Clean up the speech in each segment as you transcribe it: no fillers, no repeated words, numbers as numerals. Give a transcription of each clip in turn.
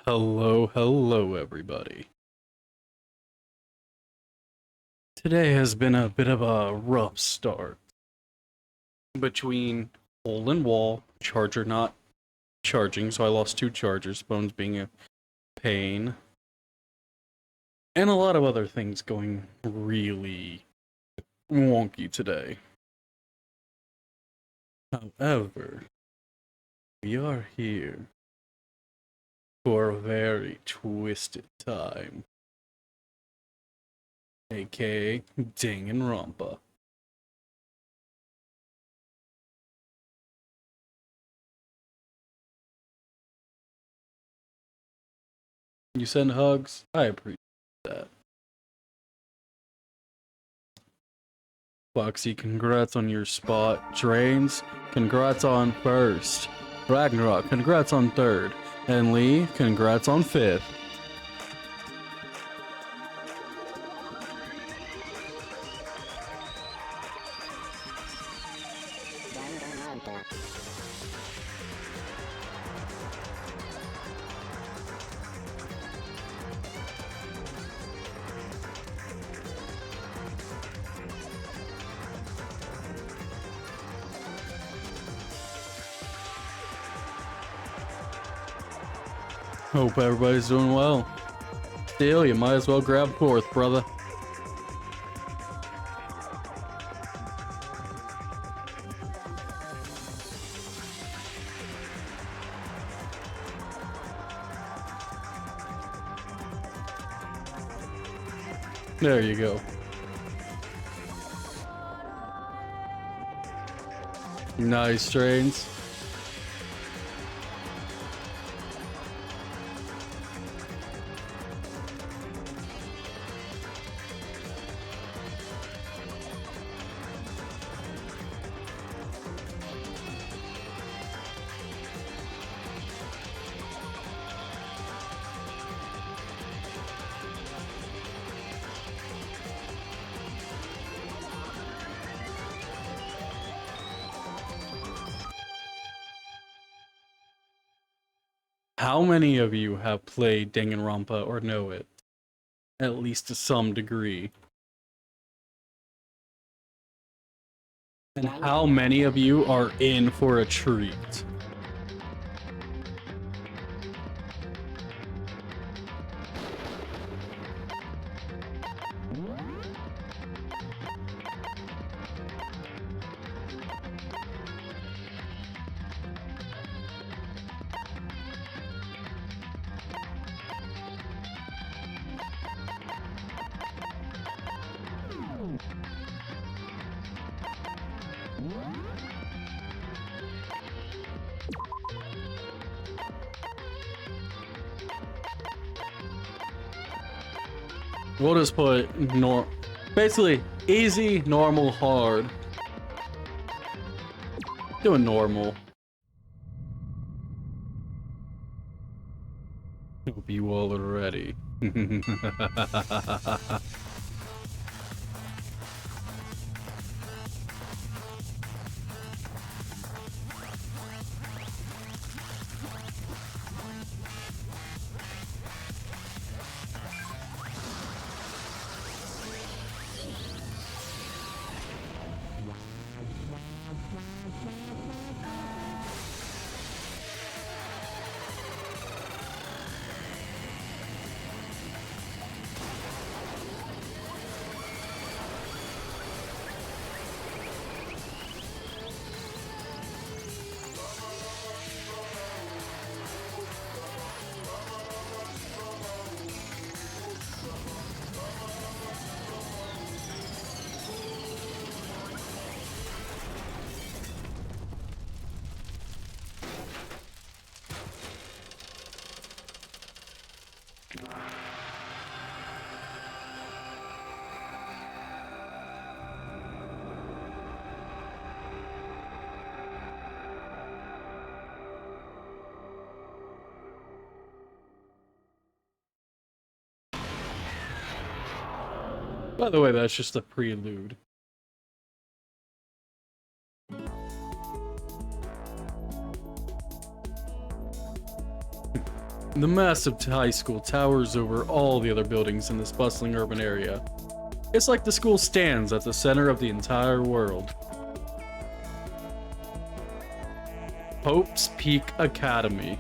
Hello, everybody. Today has been a bit of a rough start. Between hole in wall, charger not charging, so I lost 2 chargers, phones being a pain, and a lot of other things going really wonky today. However, we are here for a very twisted time, aka Danganronpa. You send hugs? I appreciate that. Foxy, congrats on your spot. Drains, congrats on first. Ragnarok, congrats on third. And Lee, congrats on fifth. Hope everybody's doing well. Still, you might as well grab fourth, brother. There you go. Nice trains. How many of you have played Danganronpa or know it? At least to some degree. And how many of you are in for a treat? We'll just put basically easy, normal, hard. Doing normal. Hope you all are ready. By the way, that's just a prelude. The massive high school towers over all the other buildings in this bustling urban area. It's like the school stands at the center of the entire world. Hope's Peak Academy.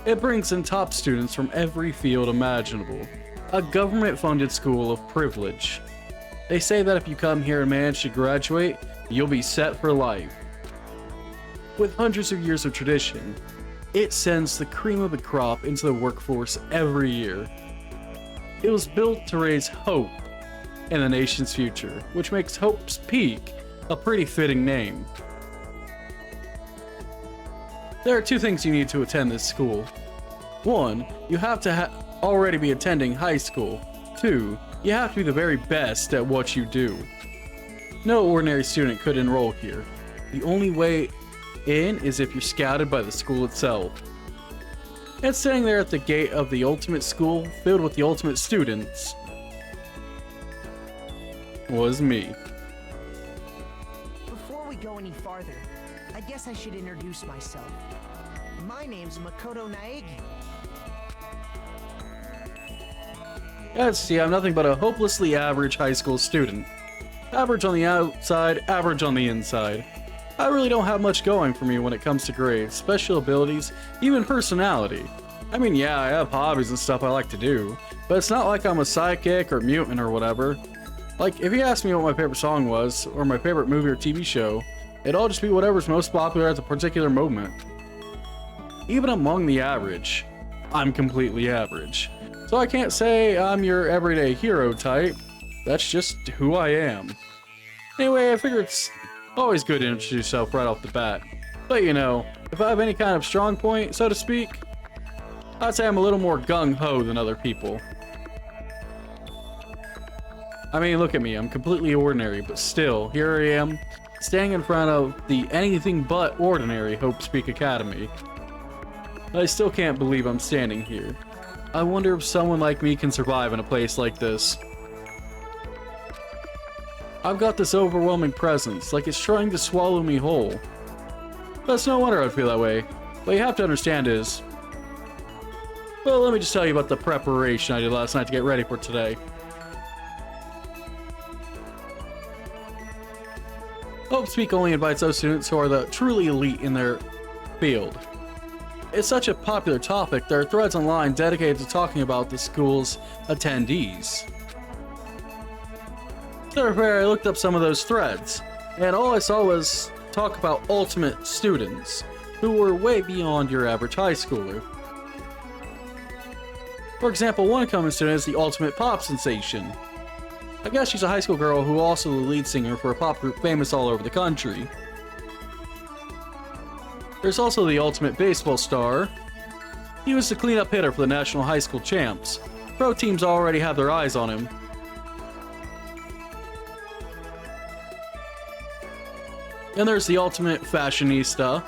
It brings in top students from every field imaginable. A government-funded school of privilege. They say that if you come here and manage to graduate, you'll be set for life. With hundreds of years of tradition, it sends the cream of the crop into the workforce every year. It was built to raise hope in the nation's future, which makes Hope's Peak a pretty fitting name. There are two things you need to attend this school. One, you have to already be attending high school. Two, you have to be the very best at what you do. No ordinary student could enroll here. The only way in is if you're scouted by the school itself. And standing there at the gate of the ultimate school, filled with the ultimate students, was me. Before we go any farther, I guess I should introduce myself. My name's Makoto Naegi. As you see, I'm nothing but a hopelessly average high school student. Average on the outside, average on the inside. I really don't have much going for me when it comes to grades, special abilities, even personality. I mean, yeah, I have hobbies and stuff I like to do, but it's not like I'm a psychic or mutant or whatever. Like, if you asked me what my favorite song was, or my favorite movie or TV show, it'd all just be whatever's most popular at the particular moment. Even among the average, I'm completely average. So I can't say I'm your everyday hero type. That's just who I am. Anyway, I figure it's always good to introduce yourself right off the bat. But you know, if I have any kind of strong point, so to speak, I'd say I'm a little more gung-ho than other people. I mean, look at me, I'm completely ordinary, but still, here I am, standing in front of the anything but ordinary Hope's Peak Academy. I still can't believe I'm standing here. I wonder if someone like me can survive in a place like this. I've got this overwhelming presence, like it's trying to swallow me whole. But it's no wonder I'd feel that way. What you have to understand is... Well, let me just tell you about the preparation I did last night to get ready for today. Hope's Peak only invites those students who are the truly elite in their field. It's such a popular topic, there are threads online dedicated to talking about the school's attendees. Therefore, I looked up some of those threads, and all I saw was talk about ultimate students, who were way beyond your average high schooler. For example, one common student is the ultimate pop sensation. I guess she's a high school girl who also the lead singer for a pop group famous all over the country. There's also the ultimate baseball star. He was the cleanup hitter for the national high school champs. Pro teams already have their eyes on him. And there's the ultimate fashionista.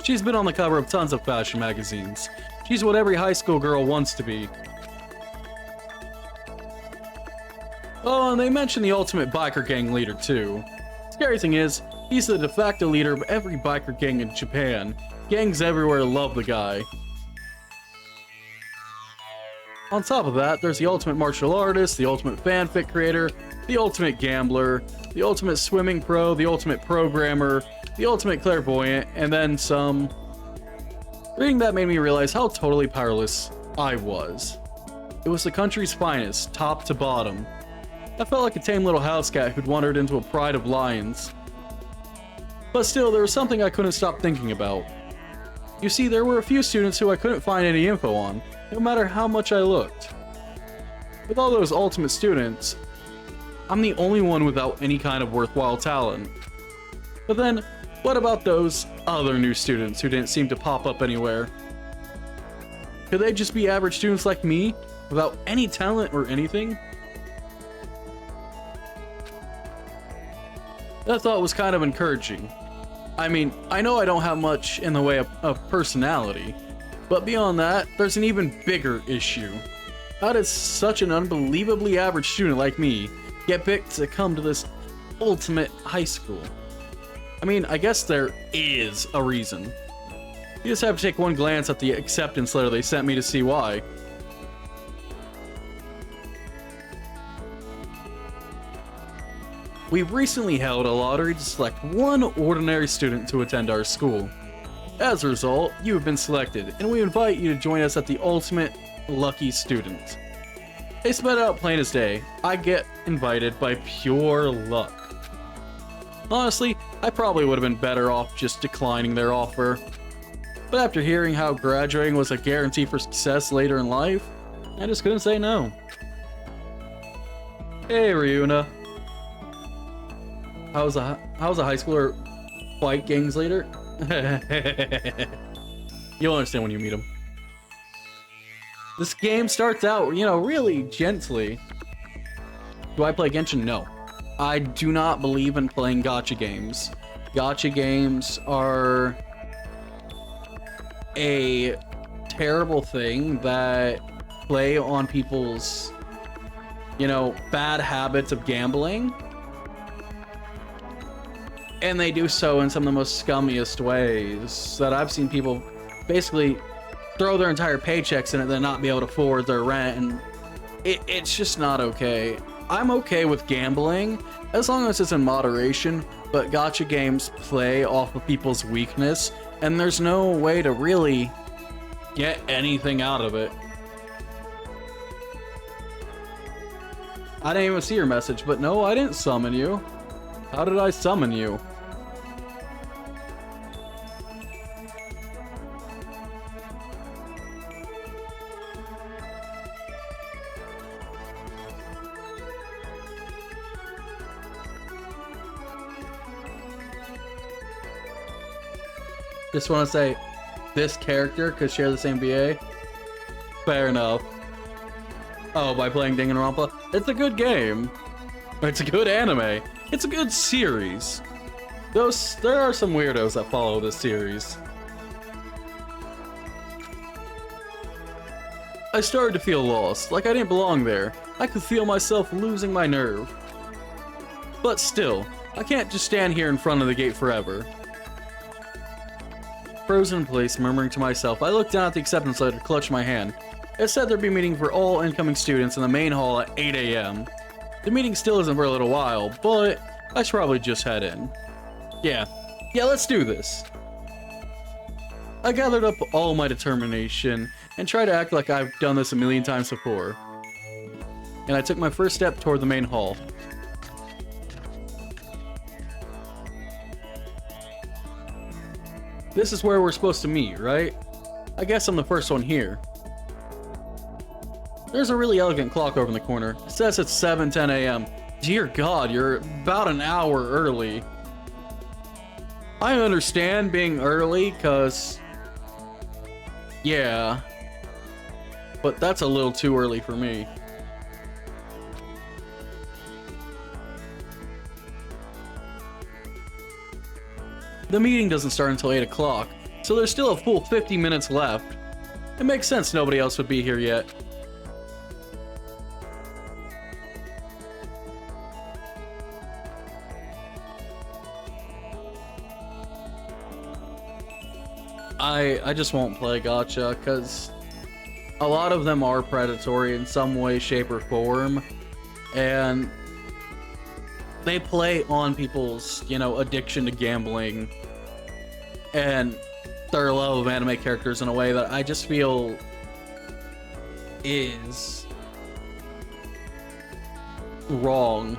She's been on the cover of tons of fashion magazines. She's what every high school girl wants to be. Oh, and they mention the ultimate biker gang leader too. Scary thing is, he's the de facto leader of every biker gang in Japan. Gangs everywhere love the guy. On top of that, there's the ultimate martial artist, the ultimate fanfic creator, the ultimate gambler, the ultimate swimming pro, the ultimate programmer, the ultimate clairvoyant, and then some. Reading that made me realize how totally powerless I was. It was the country's finest, top to bottom. I felt like a tame little house cat who'd wandered into a pride of lions. But still, there was something I couldn't stop thinking about. You see, there were a few students who I couldn't find any info on, no matter how much I looked. With all those ultimate students, I'm the only one without any kind of worthwhile talent. But then, what about those other new students who didn't seem to pop up anywhere? Could they just be average students like me, without any talent or anything? That thought was kind of encouraging. I mean, I know I don't have much in the way of personality, but beyond that, there's an even bigger issue. How did such an unbelievably average student like me get picked to come to this ultimate high school? I mean, I guess there is a reason. You just have to take one glance at the acceptance letter they sent me to see why. We recently held a lottery to select one ordinary student to attend our school. As a result, you have been selected, and we invite you to join us at the ultimate lucky student. They spelled it out plain as day. I get invited by pure luck. Honestly, I probably would have been better off just declining their offer. But after hearing how graduating was a guarantee for success later in life, I just couldn't say no. Hey, Ryuna. How's a high schooler fight gangs later? You'll understand when you meet him. This game starts out, you know, really gently. Do I play Genshin? No. I do not believe in playing gacha games. Gacha games are a terrible thing that play on people's, you know, bad habits of gambling. And they do so in some of the most scummiest ways that I've seen people basically throw their entire paychecks in it and then not be able to afford their rent, and it's just not okay. I'm okay with gambling as long as it's in moderation, but gacha games play off of people's weakness, and there's no way to really get anything out of it. I didn't even see your message, but no, I didn't summon you. How did I summon you? Just want to say, this character could share the same VA. Fair enough. Oh, by playing Danganronpa? It's a good game. It's a good anime. It's a good series. There are some weirdos that follow this series. I started to feel lost, like I didn't belong there. I could feel myself losing my nerve. But still, I can't just stand here in front of the gate forever. Frozen in place, murmuring to myself, I looked down at the acceptance letter, clutched my hand. It said there'd be a meeting for all incoming students in the main hall at 8 a.m. The meeting still isn't for a little while, but I should probably just head in. Yeah, let's do this. I gathered up all my determination and tried to act like I've done this a million times before. And I took my first step toward the main hall. This is where we're supposed to meet, right? I guess I'm the first one here. There's a really elegant clock over in the corner. It says it's 7:10 a.m. Dear God, you're about an hour early. I understand being early, cause... yeah. But that's a little too early for me. The meeting doesn't start until 8 o'clock, so there's still a full 50 minutes left. It makes sense nobody else would be here yet. I just won't play gacha, because a lot of them are predatory in some way, shape, or form, and they play on people's, you know, addiction to gambling and their love of anime characters in a way that I just feel is wrong.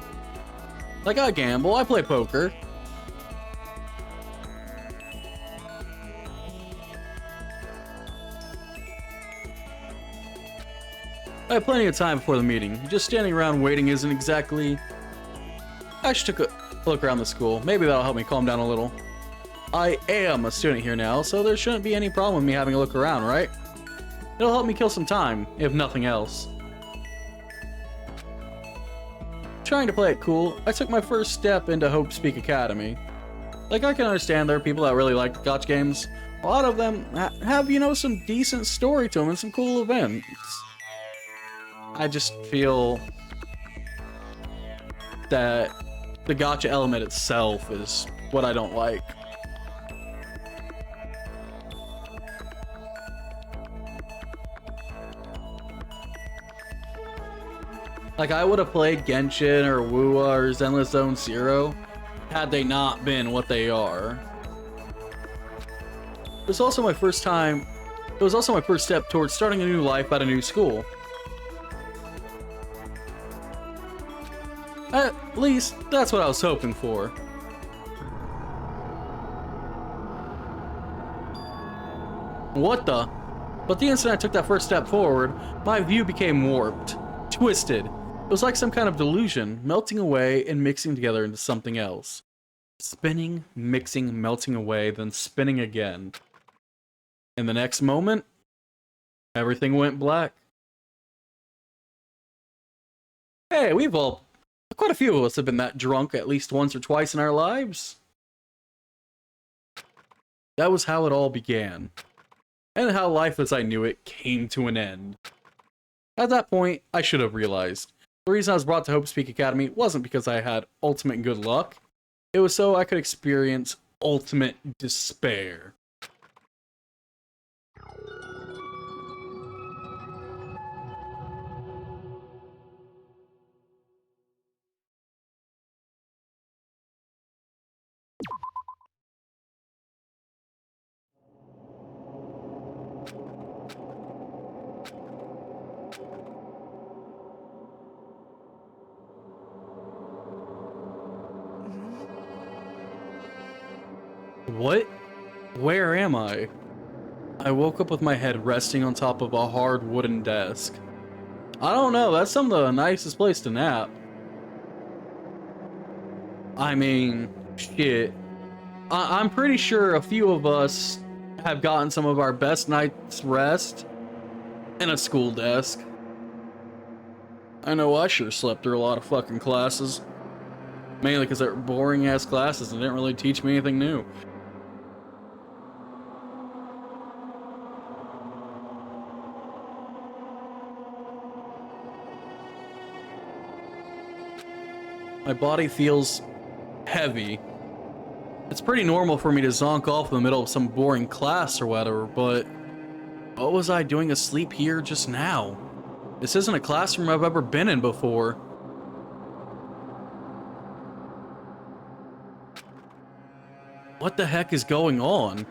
Like, I gamble, I play poker. I have plenty of time before the meeting. Just standing around waiting isn't exactly... I should take a look around the school. Maybe that'll help me calm down a little. I am a student here now, so there shouldn't be any problem with me having a look around, right? It'll help me kill some time, if nothing else. Trying to play it cool, I took my first step into Hope Speak Academy. Like, I can understand there are people that really like gacha games. A lot of them have, you know, some decent story to them and some cool events. I just feel that the gacha element itself is what I don't like. Like, I would have played Genshin or Wuwa or Zenless Zone Zero had they not been what they are. It was also my first time. It was also my first step towards starting a new life at a new school. At least, that's what I was hoping for. What the? But the instant I took that first step forward, my view became warped, twisted. It was like some kind of delusion, melting away and mixing together into something else. Spinning, mixing, melting away, then spinning again. In the next moment, everything went black. Hey, quite a few of us have been that drunk at least once or twice in our lives. That was how it all began. And how life as I knew it came to an end. At that point, I should have realized. The reason I was brought to Hope Speak Academy wasn't because I had ultimate good luck. It was so I could experience ultimate despair. What? Where am I? I woke up with my head resting on top of a hard wooden desk. I don't know, that's some of the nicest place to nap. I mean, shit. I'm pretty sure a few of us have gotten some of our best night's rest in a school desk. I know I sure slept through a lot of fucking classes. Mainly because they're boring ass classes and didn't really teach me anything new. My body feels heavy. It's pretty normal for me to zonk off in the middle of some boring class or whatever, but what was I doing asleep here just now? This isn't a classroom I've ever been in before. What the heck is going on?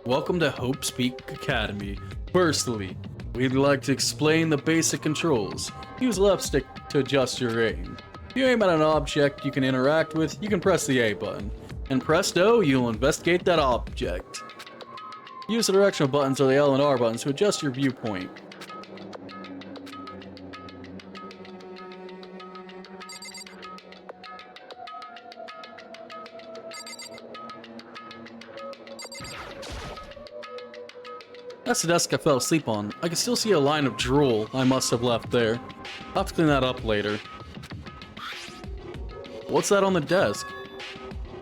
Welcome to Hope Speak Academy. Firstly, we'd like to explain the basic controls. Use left stick to adjust your aim. If you aim at an object you can interact with, you can press the A button. And presto, you'll investigate that object. Use the directional buttons or the L and R buttons to adjust your viewpoint. That's the desk I fell asleep on. I can still see a line of drool I must have left there. I'll have to clean that up later. What's that on the desk?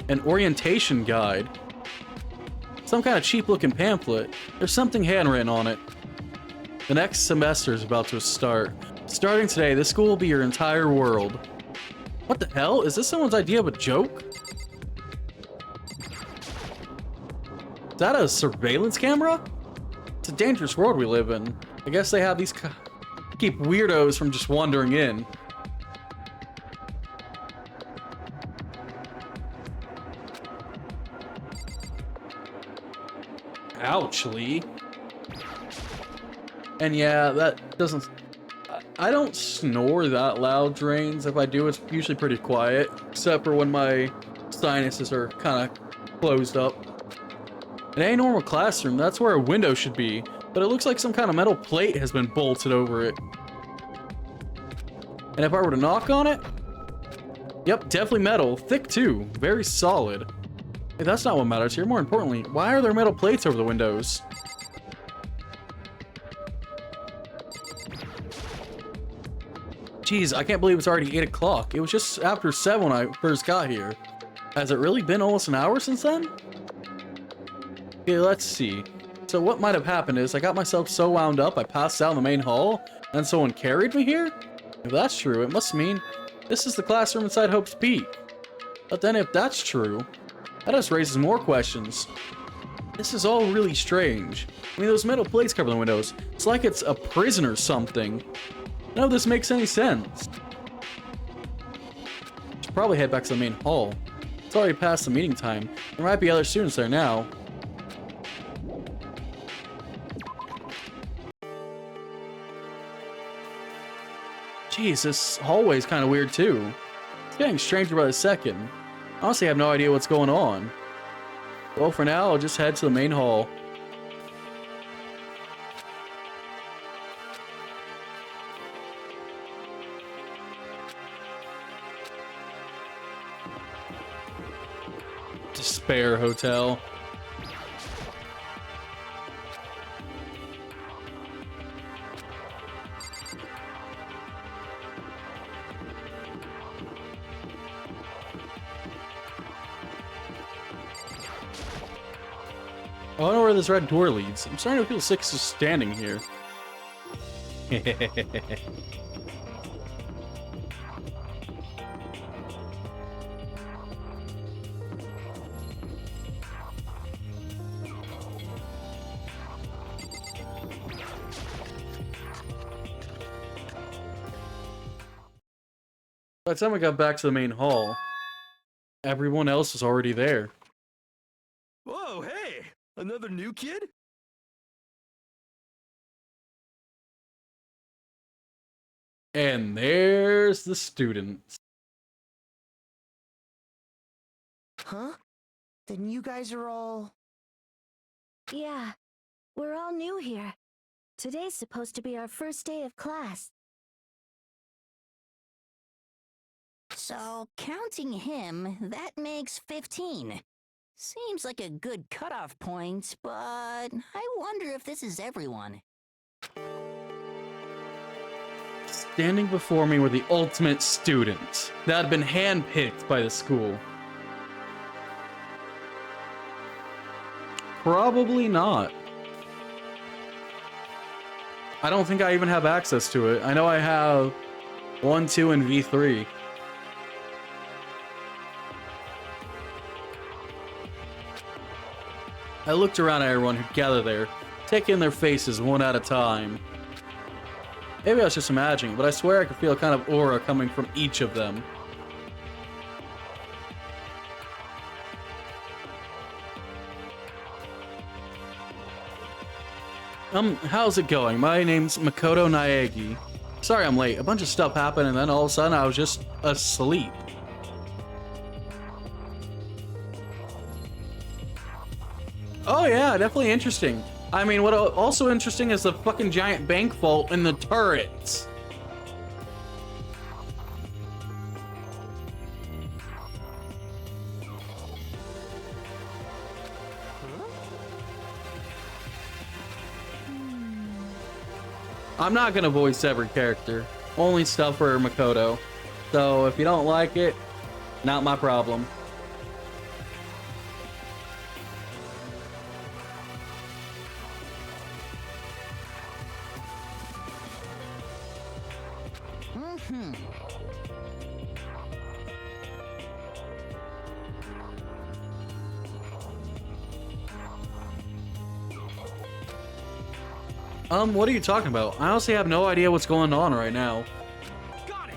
An orientation guide. Some kind of cheap looking pamphlet. There's something handwritten on it. The next semester is about to start. Starting today, this school will be your entire world. What the hell? Is this someone's idea of a joke? Is that a surveillance camera? It's a dangerous world we live in. I guess they have these keep weirdos from just wandering in. Ouch, Lee. And yeah, that doesn't... I don't snore that loud, Drains. If I do, it's usually pretty quiet. Except for when my sinuses are kind of closed up. In a normal classroom, that's where a window should be, but it looks like some kind of metal plate has been bolted over it. And if I were to knock on it? Yep, definitely metal. Thick too. Very solid. Hey, that's not what matters here. More importantly, why are there metal plates over the windows? Jeez, I can't believe it's already 8 o'clock. It was just after 7 when I first got here. Has it really been almost an hour since then? Okay, let's see. So what might have happened is I got myself so wound up I passed out in the main hall, and someone carried me here? If that's true, it must mean this is the classroom inside Hope's Peak. But then if that's true, that just raises more questions. This is all really strange. I mean, those metal plates cover the windows. It's like it's a prison or something. None of this makes any sense. Should probably head back to the main hall. It's already past the meeting time. There might be other students there now. Jeez, this hallway is kind of weird too. It's getting stranger by the second. I honestly have no idea what's going on. Well, for now, I'll just head to the main hall. Despair Hotel. I don't know where this red door leads. I'm starting to feel sick just standing here. By the time I got back to the main hall, everyone else was already there. Whoa, hey! Another new kid? And there's the students. Huh? Then you guys are all... Yeah, we're all new here. Today's supposed to be our first day of class. So, counting him, that makes 15. Seems like a good cutoff point, but I wonder if this is everyone. Standing before me were the ultimate students that had been handpicked by the school. Probably not. I don't think I even have access to it. I know I have 1, 2, and V3. I looked around at everyone who gathered there, taking their faces one at a time. Maybe I was just imagining, but I swear I could feel a kind of aura coming from each of them. How's it going? My name's Makoto Naegi. Sorry I'm late. A bunch of stuff happened and then all of a sudden I was just asleep. Oh yeah, definitely interesting. I mean, what also interesting is the fucking giant bank vault and the turrets. I'm not gonna voice every character, only stuff for Makoto. So if you don't like it, not my problem. What are you talking about? I honestly have no idea what's going on right now. Got it!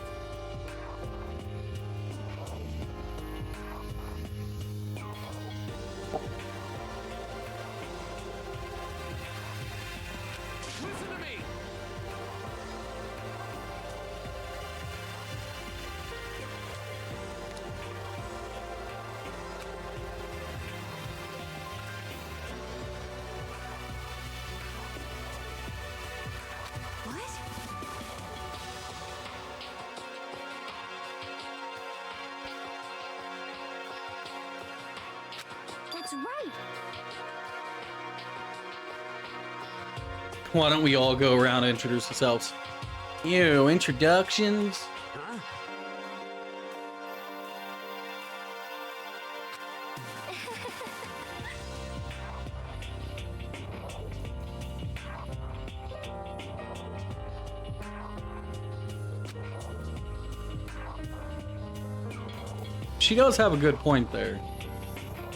Listen to me! That's right. Why don't we all go around and introduce ourselves? Ew, introductions? Huh? she does have a good point there.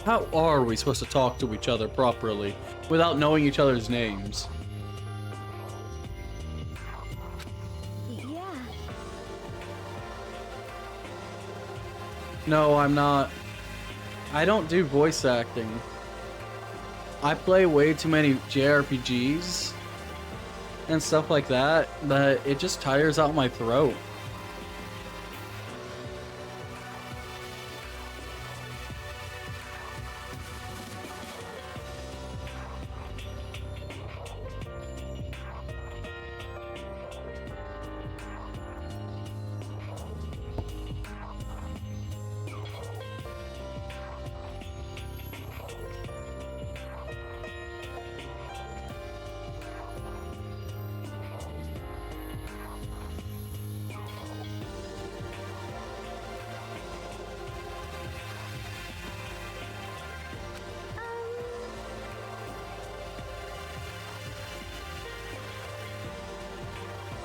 How are we supposed to talk to each other properly without knowing each other's names? Yeah. No, I'm not. I don't do voice acting. I play way too many JRPGs and stuff like that it just tires out my throat.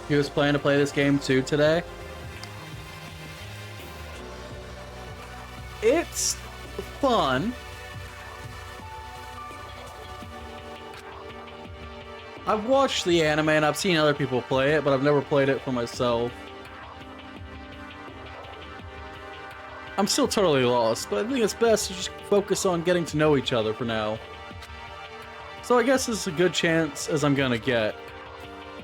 He was planning to play this game too today. It's fun. I've watched the anime and I've seen other people play it, but I've never played it for myself. I'm still totally lost, but I think it's best to just focus on getting to know each other for now. So I guess this is a good chance as I'm gonna get.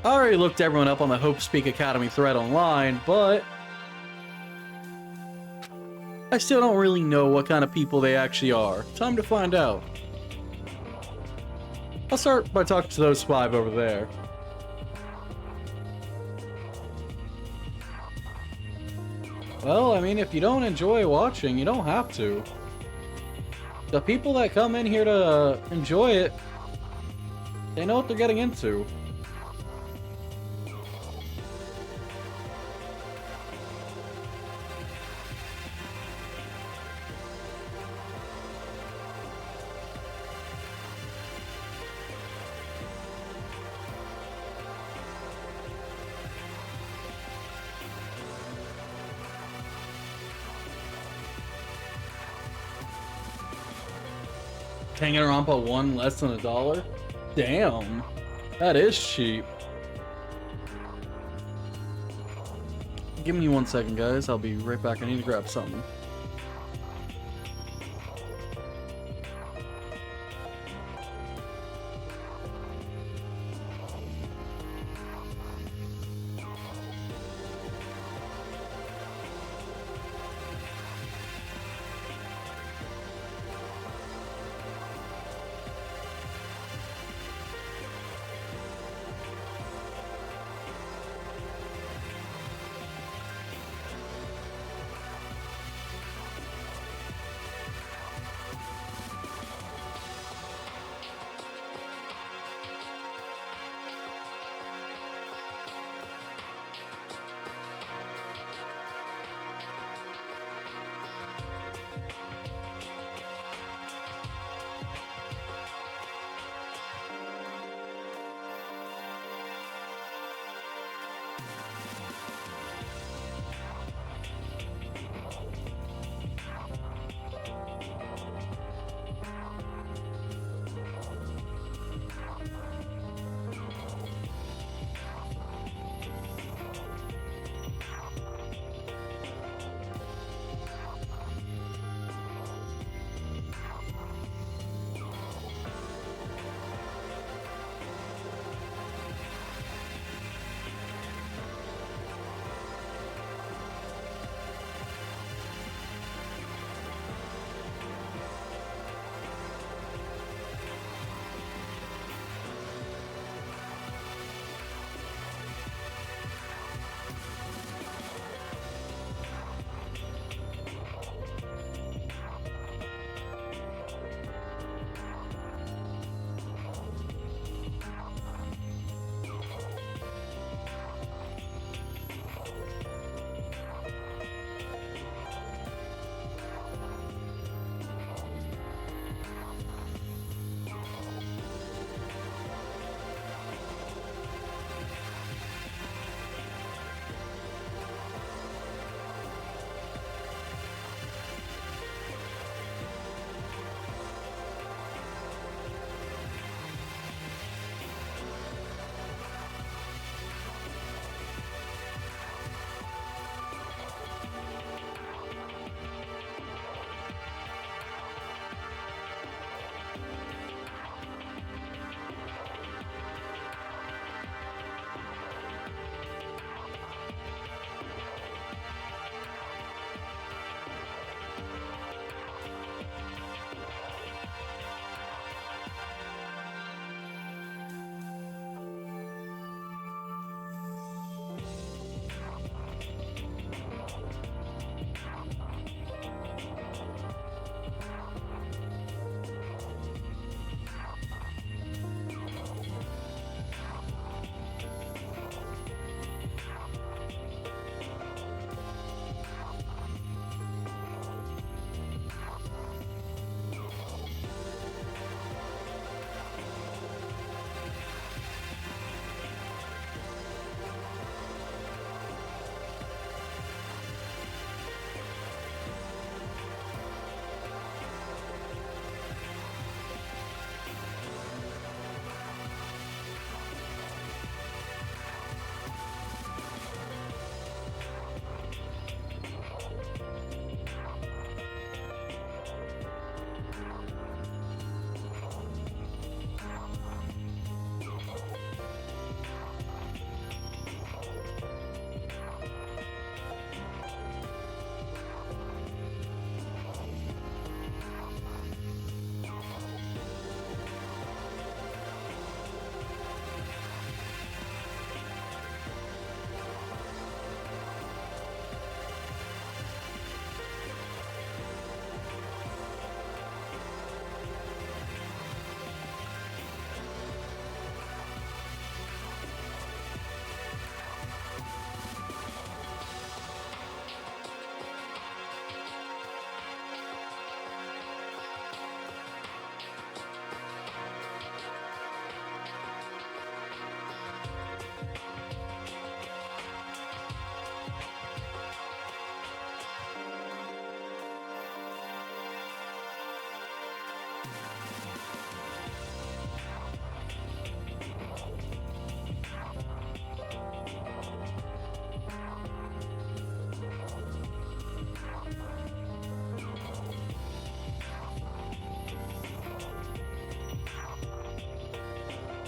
I already looked everyone up on the Hope Speak Academy thread online, but I still don't really know what kind of people they actually are. Time to find out. I'll start by talking to those 5 over there. Well, I mean, if you don't enjoy watching, you don't have to. The people that come in here to enjoy it, they know what they're getting into. Danganronpa 1 less than $1? Damn, that is cheap. Give me 1 second, guys. I'll be right back. I need to grab something.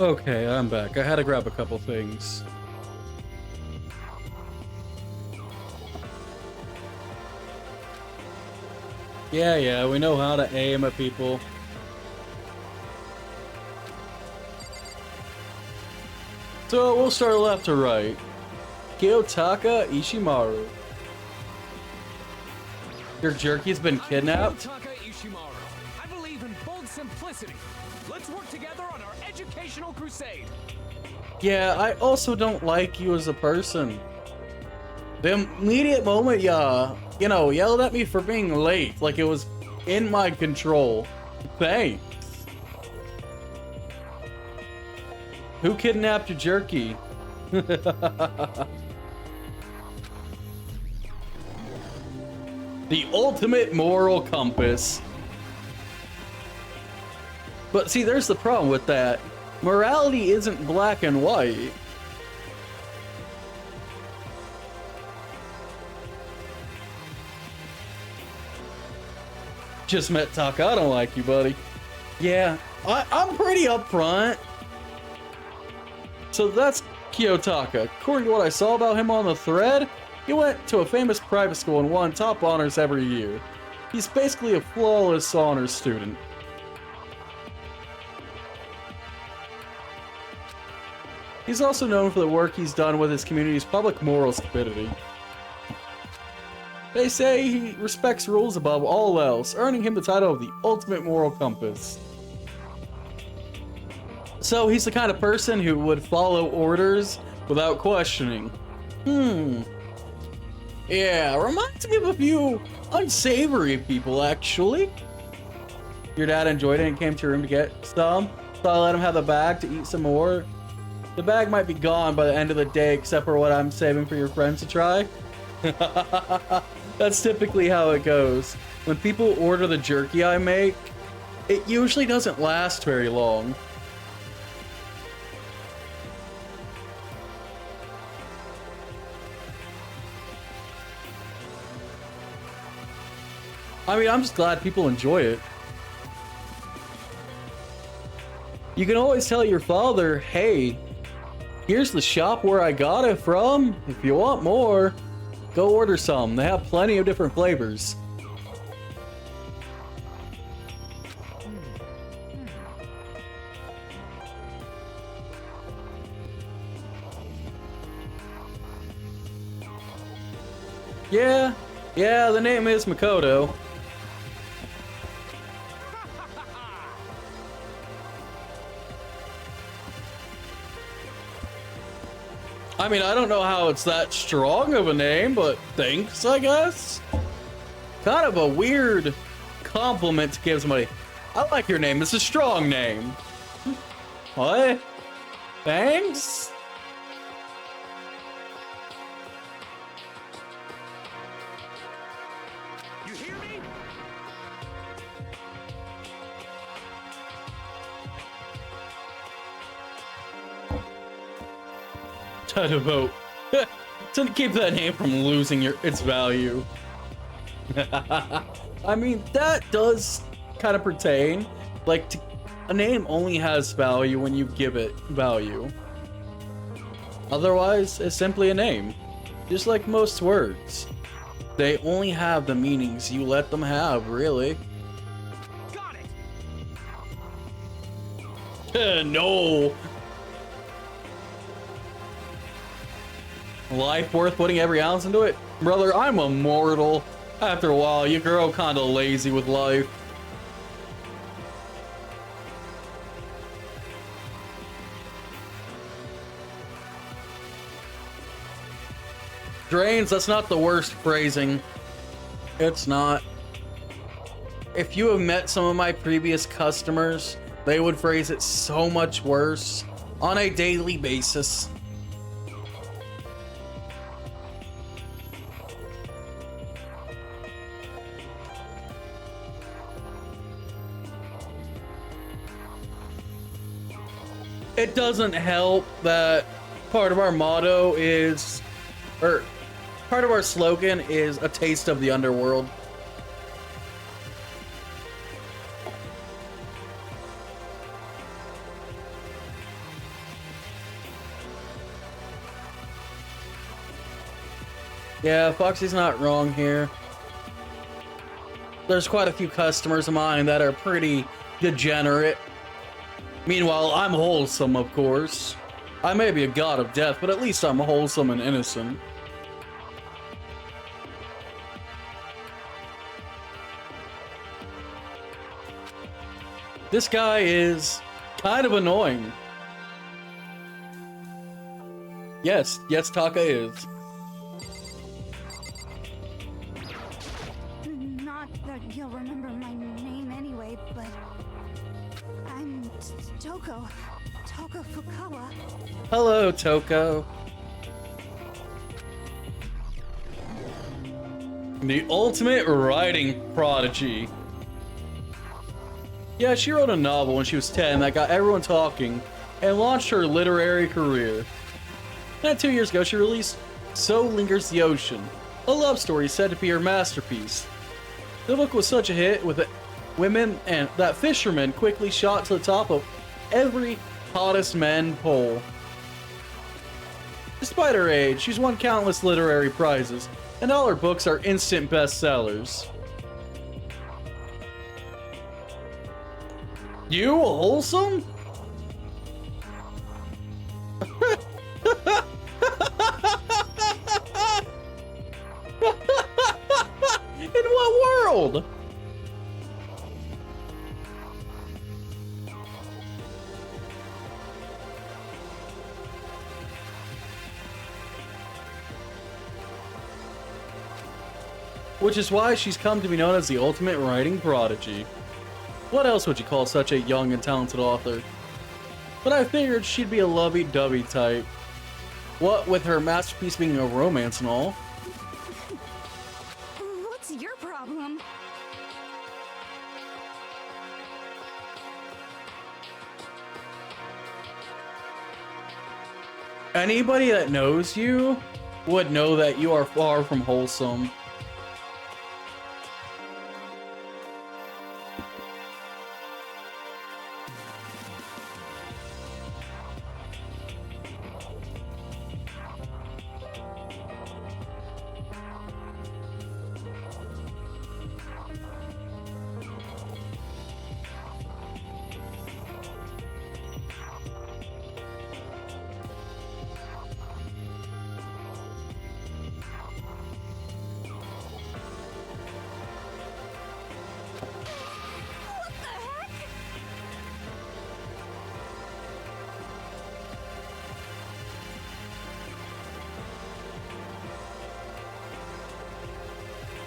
Okay, I'm back. I had to grab a couple things. Yeah, we know how to aim at people. So we'll start left to right. Kiyotaka Ishimaru. Your jerky's been kidnapped? I'm Kiyotaka Ishimaru. I believe in bold simplicity. Let's work together on our educational crusade. Yeah, I also don't like you as a person. The immediate moment you know, yelled at me for being late, like it was in my control. Thanks. Who kidnapped your jerky? The ultimate moral compass. But see, there's the problem with that. Morality isn't black and white. Just met Taka. I don't like you, buddy. Yeah, I'm pretty upfront. So that's Kiyotaka. According to what I saw about him on the thread, he went to a famous private school and won top honors every year. He's basically a flawless honors student. He's also known for the work he's done with his community's public moral stupidity. They say he respects rules above all else, earning him the title of the ultimate moral compass. So he's the kind of person who would follow orders without questioning. Yeah, reminds me of a few unsavory people, actually. Your dad enjoyed it and came to your room to get some, so I let him have the bag to eat some more. The bag might be gone by the end of the day, except for what I'm saving for your friends to try. That's typically how it goes. When people order the jerky I make, it usually doesn't last very long. I mean, I'm just glad people enjoy it. You can always tell your father, hey, here's the shop where I got it from. If you want more, go order some. They have plenty of different flavors. Yeah, the name is Makoto. I mean, I don't know how it's that strong of a name, but thanks, I guess. Kind of a weird compliment to give somebody. I like your name. It's a strong name. What? Thanks? You hear me? Try to vote to keep that name from losing its value. I mean, that does kind of pertain. Like, a name only has value when you give it value. Otherwise, it's simply a name. Just like most words. They only have the meanings you let them have, really. Got it. No! Life worth putting every ounce into it? Brother, I'm immortal. After a while, you grow kinda lazy with life. Drains, that's not the worst phrasing. It's not. If you have met some of my previous customers, they would phrase it so much worse on a daily basis. It doesn't help that part of our motto is, or part of our slogan is a taste of the underworld. Yeah, Foxy's not wrong here. There's quite a few customers of mine that are pretty degenerate. Meanwhile, I'm wholesome, of course. I may be a god of death, but at least I'm wholesome and innocent. This guy is kind of annoying. Yes, Taka is. Not that you'll remember my name anyway, but I'm Toko Fukawa. Hello, Toko. The ultimate writing prodigy. Yeah, she wrote a novel when she was 10 that got everyone talking and launched her literary career. Then 2 years ago, she released So Lingers the Ocean, a love story said to be her masterpiece. The book was such a hit with women and that fishermen quickly shot to the top of every hottest men poll. Despite her age, she's won countless literary prizes, and all her books are instant bestsellers. You wholesome? In what world? Which is why she's come to be known as the ultimate writing prodigy. What else would you call such a young and talented author? But I figured she'd be a lovey-dovey type. What with her masterpiece being a romance and all. What's your problem? Anybody that knows you would know that you are far from wholesome.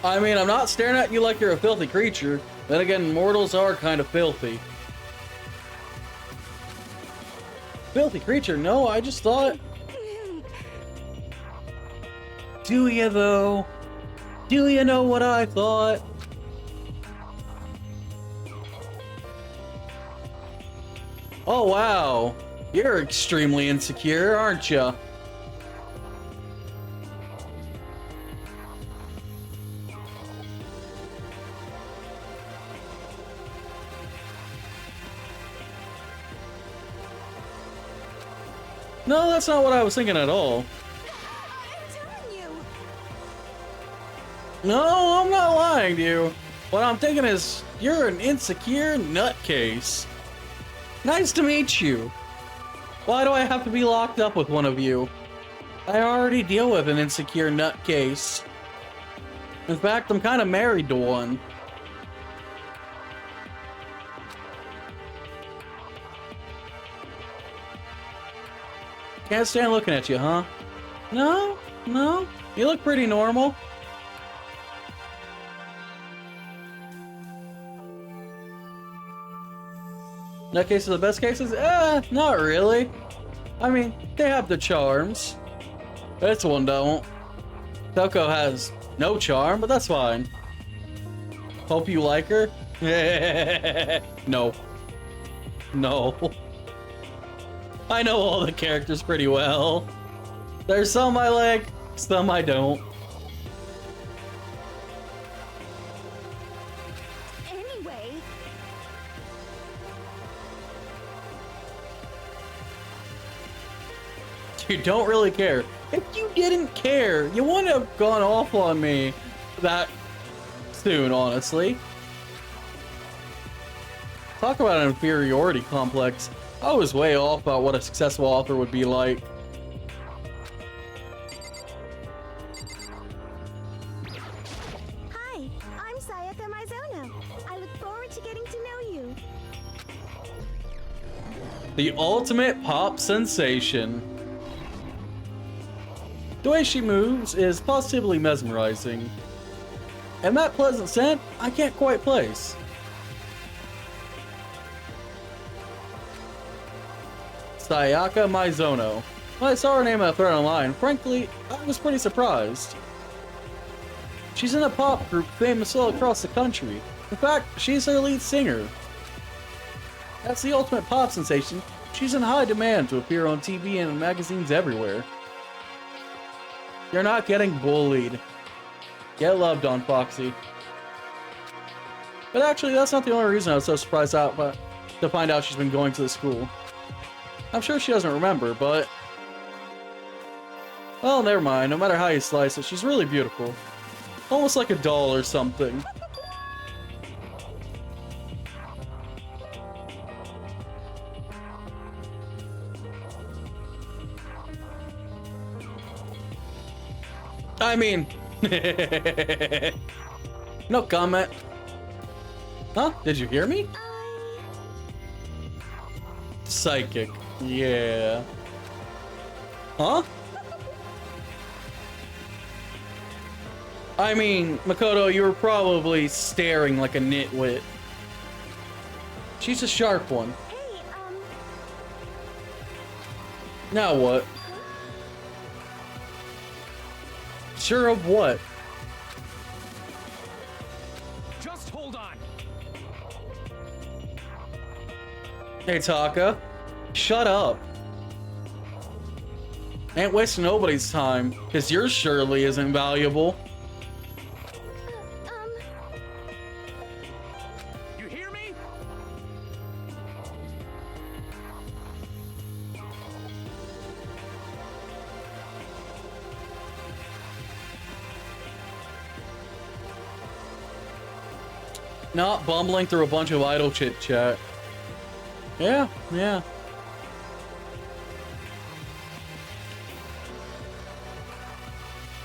I mean, I'm not staring at you like you're a filthy creature. Then again, mortals are kind of filthy. Filthy creature? No, I just thought... Do ya though? Do you know what I thought? Oh wow, you're extremely insecure, aren't ya? No, that's not what I was thinking at all. I'm telling you. No, I'm not lying to you. What I'm thinking is, you're an insecure nutcase. Nice to meet you. Why do I have to be locked up with one of you? I already deal with an insecure nutcase. In fact, I'm kind of married to one. Can't stand looking at you, huh? No? No? You look pretty normal. Nutcases are the best cases? Not really. I mean, they have their charms. This one don't. Toko has no charm, but that's fine. Hope you like her? No. No. I know all the characters pretty well. There's some I like, some I don't. Anyway, You don't really care. If you didn't care, you wouldn't have gone off on me that soon, honestly. Talk about an inferiority complex. I was way off about what a successful author would be like. Hi, I'm Sayaka Mizono. I look forward to getting to know you. The ultimate pop sensation. The way she moves is positively mesmerizing. And that pleasant scent, I can't quite place. Sayaka Mizono. When I saw her name in a thread online, frankly, I was pretty surprised. She's in a pop group famous all across the country. In fact, she's their lead singer. That's the ultimate pop sensation. She's in high demand to appear on TV and magazines everywhere. You're not getting bullied. Get loved on Foxy. But actually, that's not the only reason I was so surprised to find out she's been going to the school. I'm sure she doesn't remember, but... well, never mind. No matter how you slice it, she's really beautiful. Almost like a doll or something. I mean... no comment. Huh? Did you hear me? Psychic. Yeah. Huh? I mean, Makoto, you were probably staring like a nitwit. She's a sharp one. Hey, Now what? Sure of what? Just hold on. Hey, Taka. Shut up. Ain't wasting nobody's time, because yours surely isn't valuable. You hear me? Not bumbling through a bunch of idle chit-chat. Yeah.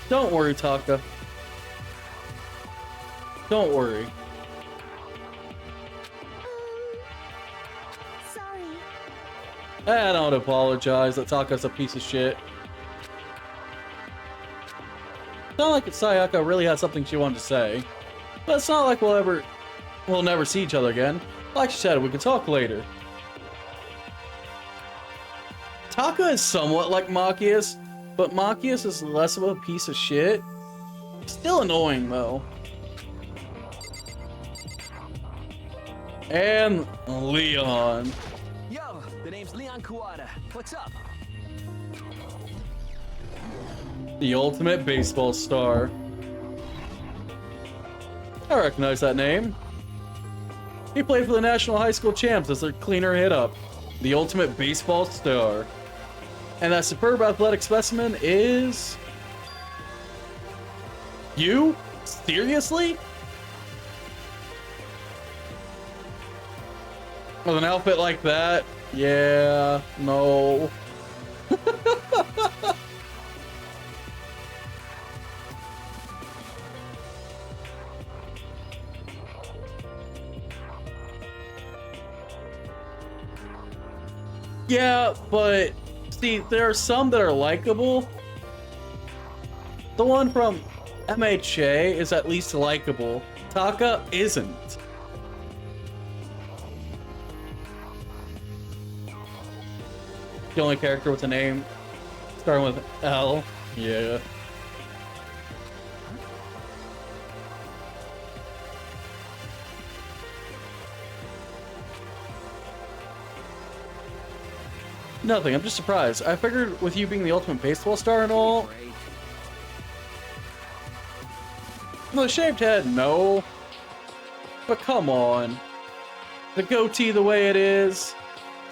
Don't worry, Taka. Don't worry. sorry. I don't apologize that Taka's a piece of shit. It's not like Sayaka really had something she wanted to say. But it's not like we'll never see each other again. Like she said, we can talk later. Taka is somewhat like Machias, but Machias is less of a piece of shit. Still annoying though. And Leon. Yo, the name's Leon Kuwata. What's up? The ultimate baseball star. I recognize that name. He played for the National High School Champs as their cleaner hit-up. The ultimate baseball star. And that superb athletic specimen is... you? Seriously? With an outfit like that? Yeah, no. Yeah, but see, there are some that are likable. The one from MHA is at least likable. Taka isn't. The only character with a name starting with L. Yeah. Nothing, I'm just surprised. I figured with you being the ultimate baseball star and all... The shaved head, no. But come on. The goatee the way it is.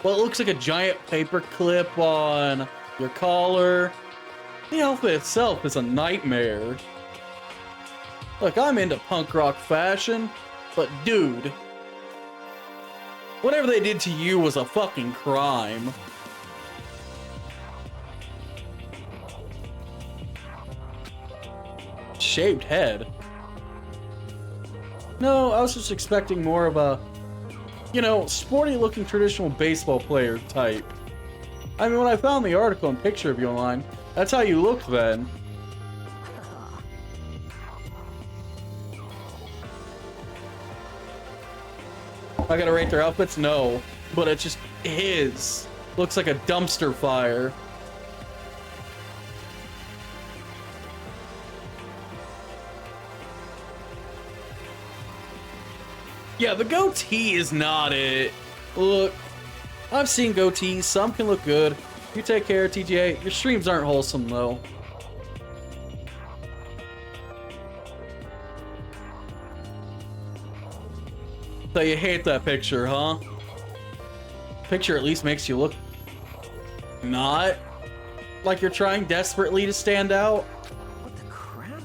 Well, it looks like a giant paper clip on your collar. The outfit itself is a nightmare. Look, I'm into punk rock fashion, but dude, whatever they did to you was a fucking crime. Shaved head? No, I was just expecting more of a, you know, sporty looking traditional baseball player type. I mean, when I found the article and picture of you online, that's how you look then. I gotta rate their outfits? No. But it just is. Looks like a dumpster fire. Yeah, the goatee is not it. Look, I've seen goatees. Some can look good. You take care, TGA. Your streams aren't wholesome, though. So you hate that picture, huh? Picture at least makes you look not like you're trying desperately to stand out. What the crap?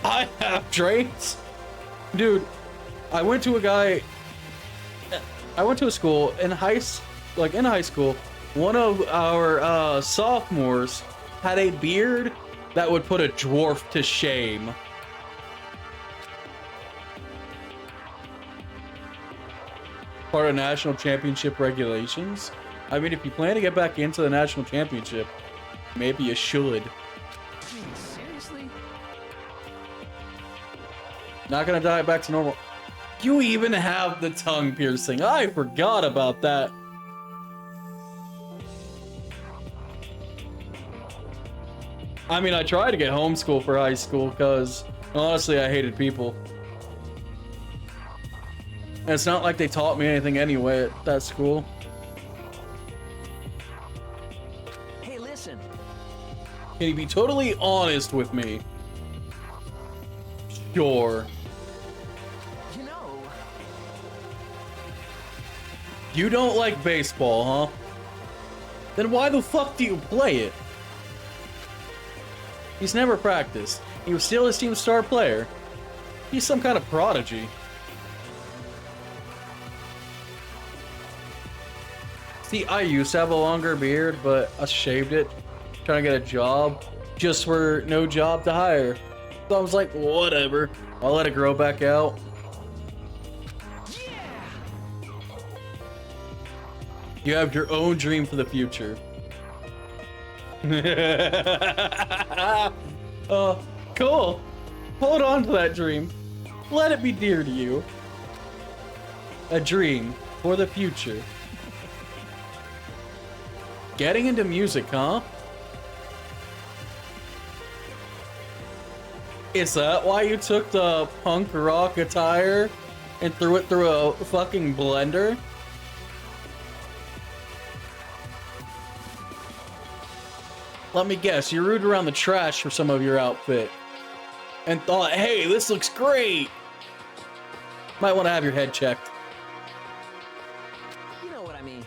I have traits? Dude, I went to a school in high school. One of our sophomores had a beard that would put a dwarf to shame. Part of national championship regulations. I mean, if you plan to get back into the national championship, maybe you should. Seriously? Not gonna die back to normal. You even have the tongue piercing. I forgot about that. I mean, I tried to get homeschooled for high school because honestly, I hated people. And it's not like they taught me anything anyway at that school. Hey, listen. Can you be totally honest with me? Sure. You know, You don't like baseball, huh? Then why the fuck do you play it? He's never practiced. He was still his team's star player. He's some kind of prodigy. See, I used to have a longer beard, but I shaved it. Trying to get a job. Just for no job to hire. So I was like, whatever. I'll let it grow back out. You have your own dream for the future. Cool. Hold on to that dream. Let it be dear to you. A dream for the future. Getting into music, huh? Is that why you took the punk rock attire and threw it through a fucking blender? Let me guess, you rooted around the trash for some of your outfit and thought, hey, this looks great. Might want to have your head checked. you know what I mean.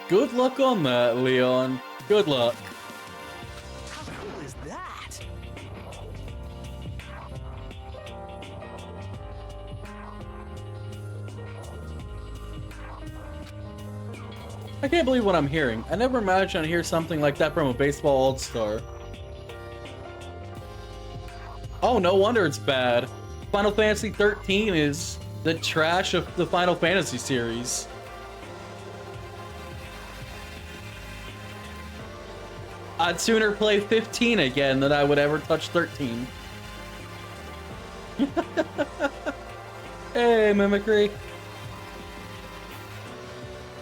Good luck on that, Leon. Good luck. How cool is that? I can't believe what I'm hearing. I never imagined I'd hear something like that from a baseball all-star. Oh, no wonder it's bad. Final Fantasy 13 is the trash of the Final Fantasy series. I'd sooner play 15 again than I would ever touch 13. Hey, Mimicry.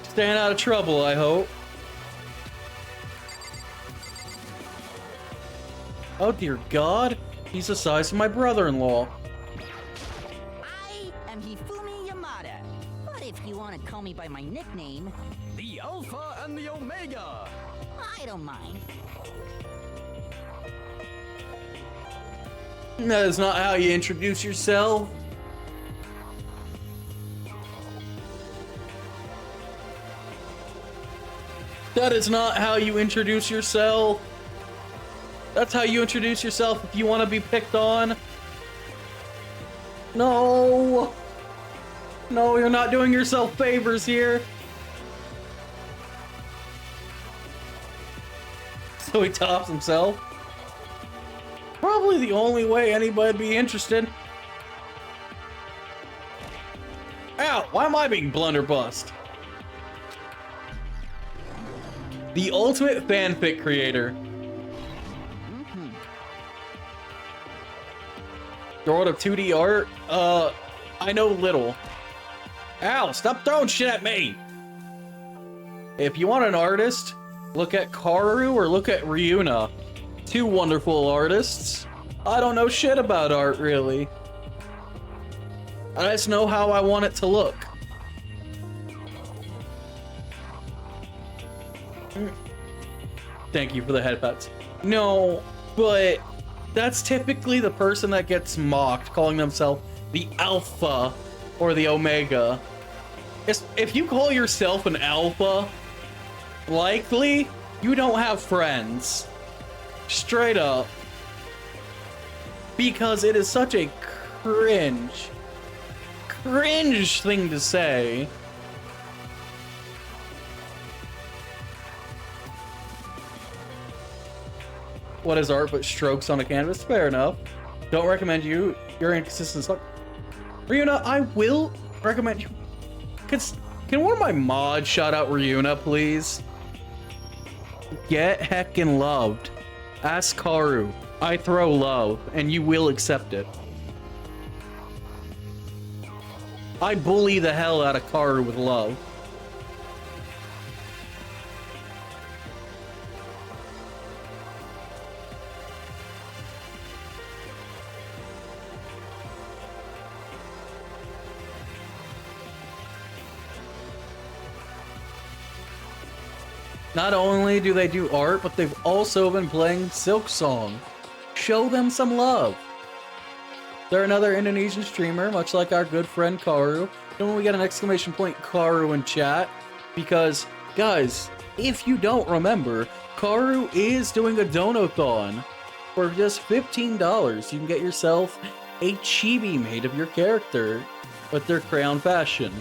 Staying out of trouble, I hope. Oh dear God, he's the size of my brother-in-law. I am Hifumi Yamada. But if you want want to call me by my nickname, The Alpha and the Omega. I don't mind. That is not how you introduce yourself. That is not how you introduce yourself. That's how you introduce yourself if you want to be picked on. No. No, you're not doing yourself favors here. So he tops himself. Probably the only way anybody'd be interested. Ow, why am I being blunderbussed? The ultimate fanfic creator. Throw out of 2D art? I know little. Ow, stop throwing shit at me! If you want an artist, look at Karu or look at Ryuna. Two wonderful artists. I don't know shit about art, really. I just know how I want it to look. Thank you for the headpats. No, but that's typically the person that gets mocked, calling themselves the Alpha or the Omega. If you call yourself an Alpha, likely you don't have friends. Straight up. Because it is such a cringe thing to say. What is art but strokes on a canvas? Fair enough. Don't recommend you. You're inconsistent. Ryuna, I will recommend you. Can one of my mods shout out Ryuna, please? Get heckin' loved. Ask Karu. I throw love, and you will accept it. I bully the hell out of Karu with love. Not only do they do art, but they've also been playing Silk Song. Show them some love. They're another Indonesian streamer, much like our good friend Karu. And when we get an exclamation point Karu in chat, because, guys, if you don't remember, Karu is doing a donathon. For just $15, you can get yourself a chibi made of your character with their crayon fashion.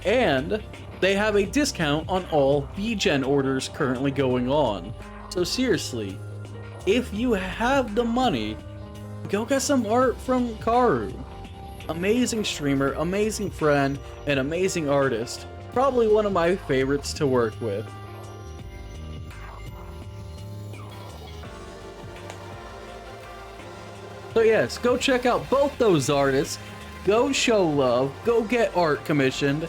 And they have a discount on all VGen orders currently going on. So seriously, if you have the money, go get some art from Karu. Amazing streamer, amazing friend, and amazing artist. Probably one of my favorites to work with. So yes, go check out both those artists. Go show love. Go get art commissioned.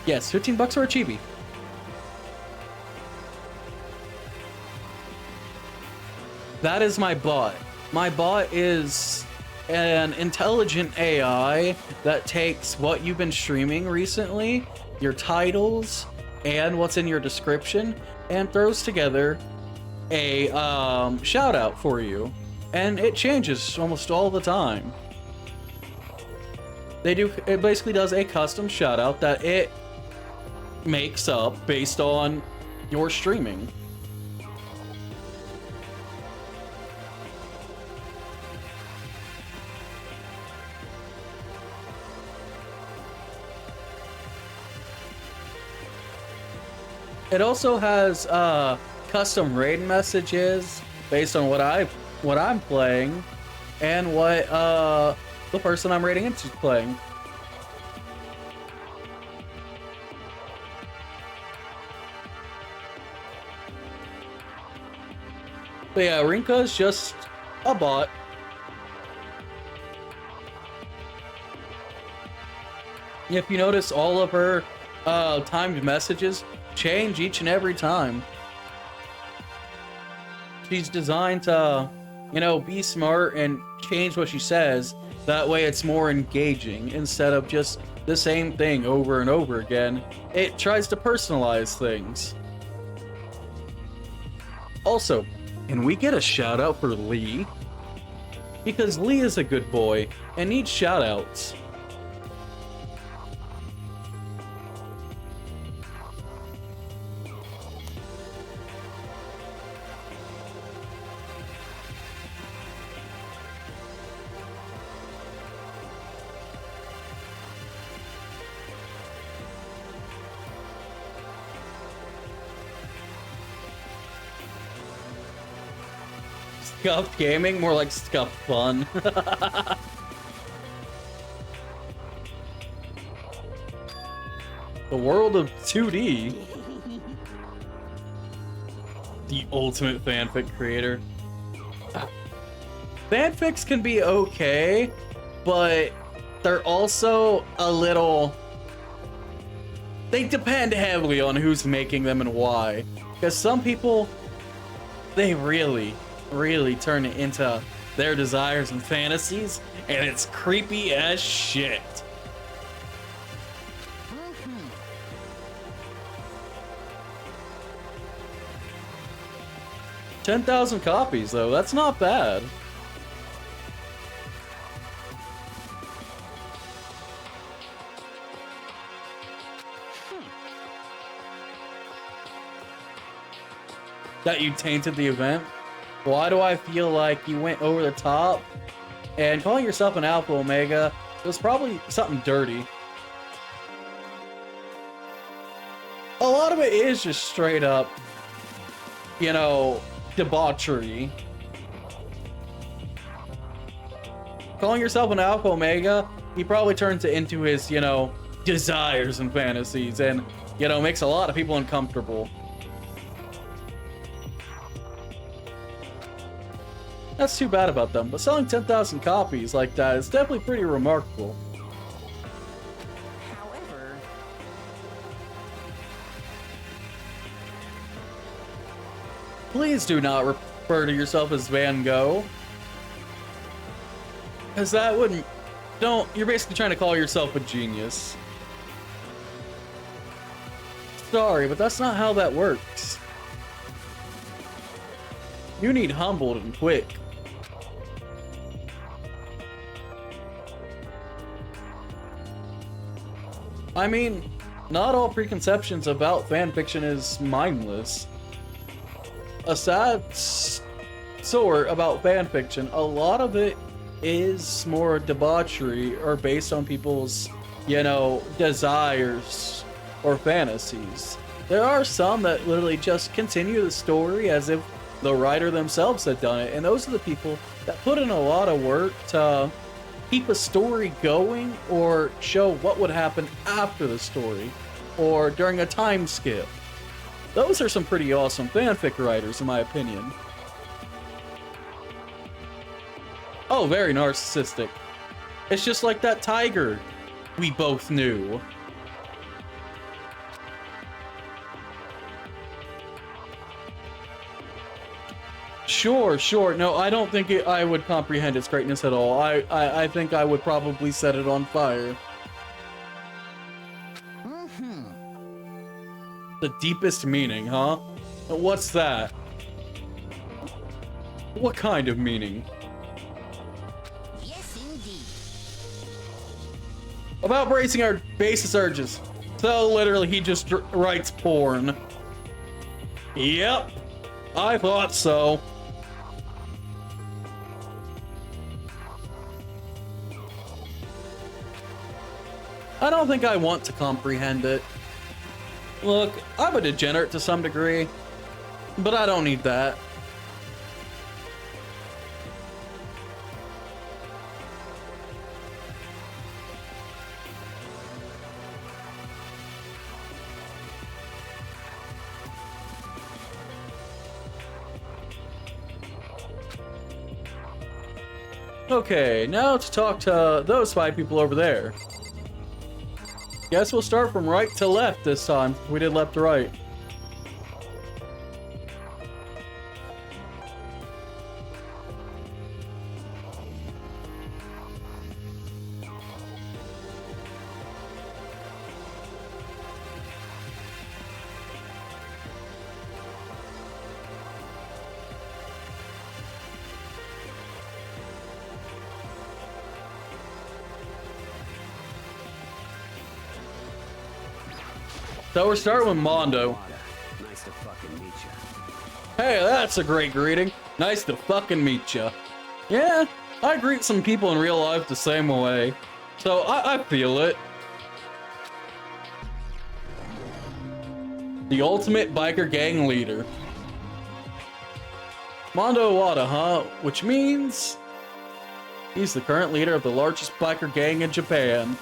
Yes, 15 bucks for a chibi. That is my bot. My bot is an intelligent AI that takes what you've been streaming recently, your titles, and what's in your description, and throws together a shout out for you. And it changes almost all the time. It basically does a custom shout out that it makes up based on your streaming. It also has custom raid messages based on what I'm playing and what the person I'm raiding into is playing. But yeah, Rinka is just a bot. If you notice, all of her timed messages change each and every time. She's designed to, you know, be smart and change what she says That way it's more engaging instead of just the same thing over and over again. It tries to personalize things. Also, can we get a shout out for Lee? Because Lee is a good boy and needs shout outs. Scuffed gaming? More like scuffed fun. The world of 2D. The ultimate fanfic creator. Fanfics can be okay, but they're also a little... They depend heavily on who's making them and why. Because some people, they really turn it into their desires and fantasies, and it's creepy as shit. 10,000 copies, though. That's not bad. That you tainted the event? Why do I feel like you went over the top? And calling yourself an Alpha Omega was probably something dirty. A lot of it is just straight up, you know, debauchery. Calling yourself an Alpha Omega, he probably turns it into his, you know, desires and fantasies and, you know, makes a lot of people uncomfortable. That's too bad about them, but selling 10,000 copies like that is definitely pretty remarkable. However, Please do not refer to yourself as Van Gogh. Because that wouldn't... You're basically trying to call yourself a genius. Sorry, but that's not how that works. You need humbled and quick. I mean, not all preconceptions about fanfiction is mindless. A sad sort about fanfiction, a lot of it is more debauchery or based on people's, you know, desires or fantasies. There are some that literally just continue the story as if the writer themselves had done it, and those are the people that put in a lot of work to keep a story going or show what would happen after the story or during a time skip. Those are some pretty awesome fanfic writers, in my opinion. Oh, very narcissistic. It's just like that tiger we both knew. Sure. No, I don't think I would comprehend its greatness at all. I think I would probably set it on fire. The deepest meaning, huh? What's that? What kind of meaning? yes, indeed. About bracing our basest urges. So literally, he just writes porn. Yep, I thought so. I don't think I want to comprehend it. Look, I'm a degenerate to some degree, but I don't need that. Okay, now to talk to those 5 people over there. Guess we'll start from right to left this time. We did left to right. So we're starting with Mondo. Nice to fucking meet you. Hey, that's a great greeting. Nice to fucking meet ya. Yeah, I greet some people in real life the same way. So I feel it. The ultimate biker gang leader. Mondo Iwata, huh? Which means he's the current leader of the largest biker gang in Japan.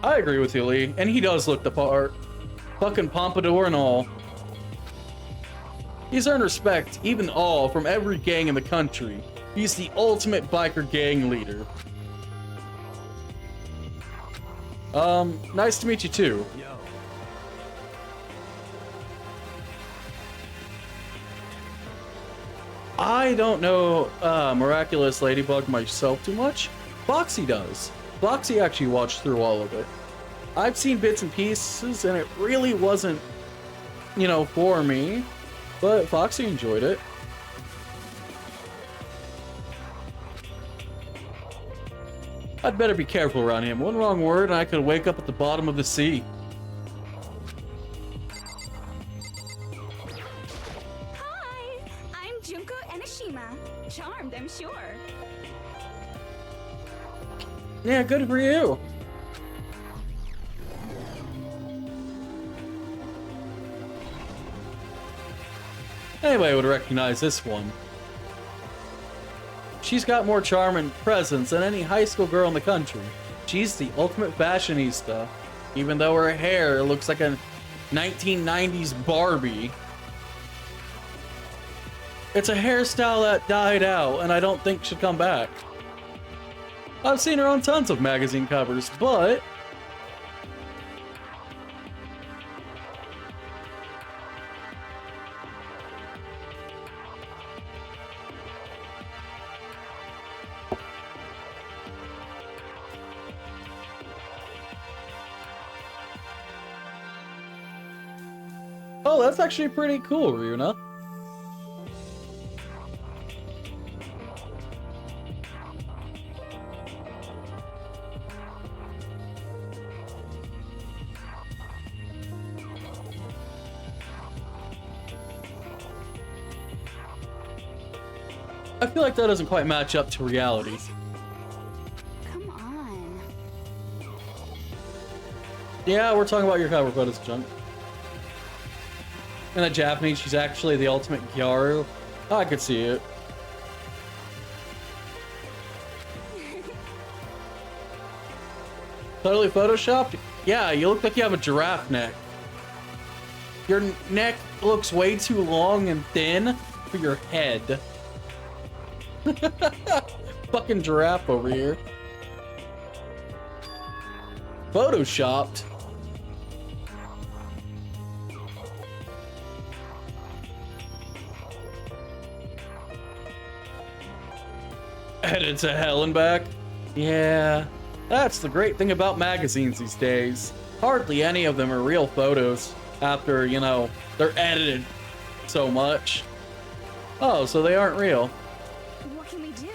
I agree with you, Lee, and he does look the part. Fucking pompadour and all. He's earned respect, even awe, from every gang in the country. He's the ultimate biker gang leader. Nice to meet you too. Yo. I don't know Miraculous Ladybug myself too much. Foxy does. Foxy actually watched through all of it. I've seen bits and pieces, and it really wasn't, you know, for me. But Foxy enjoyed it. I'd better be careful around him. One wrong word, and I could wake up at the bottom of the sea. Hi, I'm Junko Enoshima. Charmed, I'm sure. Yeah, good for you. Anybody would recognize this one. She's got more charm and presence than any high school girl in the country. She's the ultimate fashionista. Even though her hair looks like a 1990s Barbie. It's a hairstyle that died out and I don't think should come back. I've seen her on tons of magazine covers, but oh, that's actually pretty cool, Ryuna. I feel like that doesn't quite match up to reality. Come on. Yeah, we're talking about your cover photos, Junk. In the Japanese, she's actually the ultimate gyaru. Oh, I could see it. Totally photoshopped? Yeah, you look like you have a giraffe neck. Your neck looks way too long and thin for your head. Fucking giraffe over here. Photoshopped? Headed to hell and back? Yeah, that's the great thing about magazines these days. Hardly any of them are real photos after, you know, they're edited so much. Oh, so they aren't real. What can we do?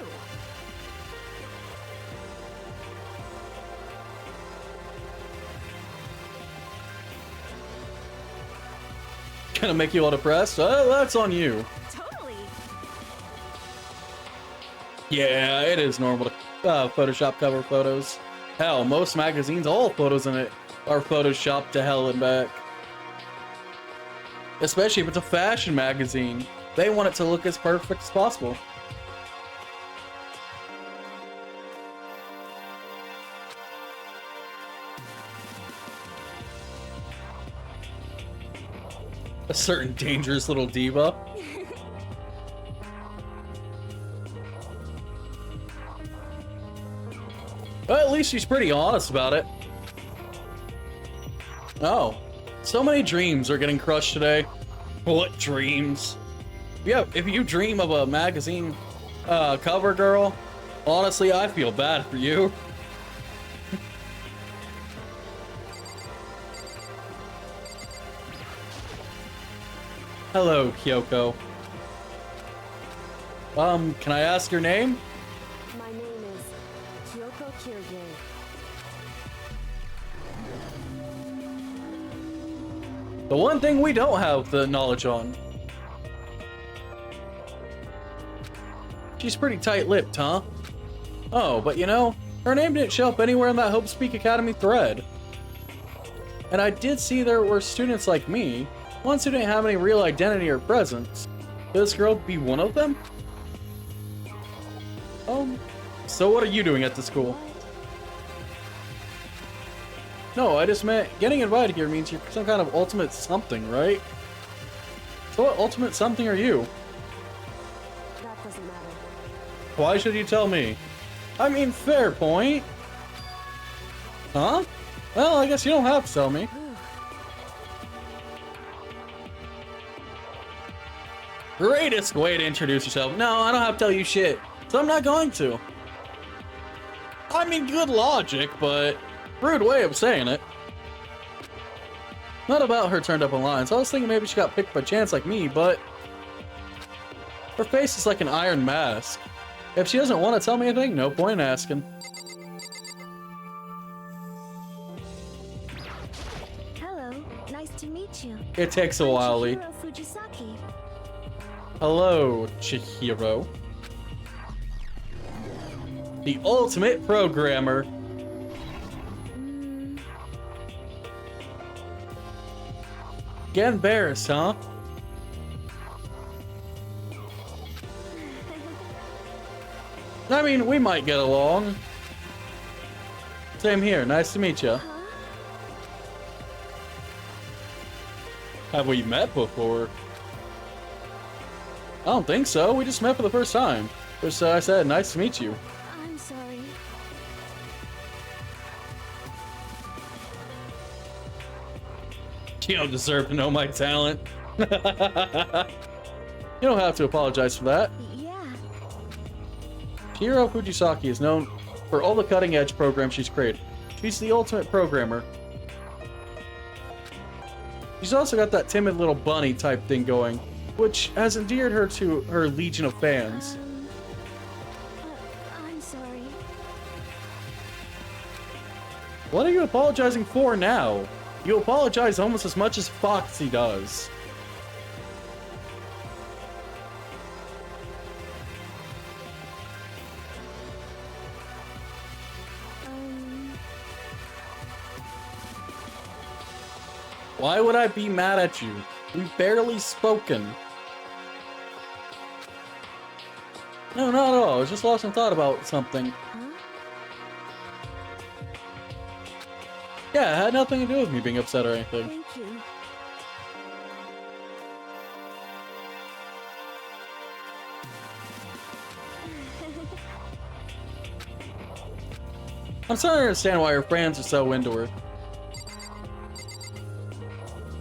Gonna make you all depressed? That's on you. Totally. Yeah, it is normal to Photoshop cover photos. Hell, most magazines, all photos in it are photoshopped to hell and back. Especially if it's a fashion magazine. They want it to look as perfect as possible. A certain dangerous little diva. Well, at least she's pretty honest about it. Oh, so many dreams are getting crushed today. What dreams? Yeah, if you dream of a magazine cover girl, honestly, I feel bad for you. Hello, Kyoko. Can I ask your name? My name is The one thing we don't have the knowledge on. She's pretty tight-lipped, huh? Oh, but you know, her name didn't show up anywhere in that Hope Speak Academy thread. And I did see there were students like me, ones who didn't have any real identity or presence. Could this girl be one of them? So what are you doing at the school? No, I just meant getting invited here means you're some kind of ultimate something, right? So what ultimate something are you? That doesn't matter. Why should you tell me? I mean, fair point. Huh? Well, I guess you don't have to tell me. Greatest way to introduce yourself. No, I don't have to tell you shit, so I'm not going to. I mean, good logic, but rude way of saying it. Not about her turned up online, so I was thinking maybe she got picked by chance like me, but her face is like an iron mask. If she doesn't want to tell me anything, no point in asking. Hello, nice to meet you. It takes a while, Lee. Chihiro Fujisaki. Hello, Chihiro. The ultimate programmer. Get embarrassed, huh? I mean, we might get along. Same here, nice to meet you. Have we met before? I don't think so, we just met for the first time. Just I said, nice to meet you. I'm sorry. You don't deserve to know my talent. You don't have to apologize for that. Yeah. Chihiro Fujisaki is known for all the cutting-edge programs she's created. She's the ultimate programmer. She's also got that timid little bunny type thing going, which has endeared her to her legion of fans. I'm sorry. What are you apologizing for now? You apologize almost as much as Foxy does. Why would I be mad at you? We've barely spoken. No, not at all. I was just lost in thought about something. Huh? Yeah, it had nothing to do with me being upset or anything. Thank you. I'm starting to understand why her friends are so into her.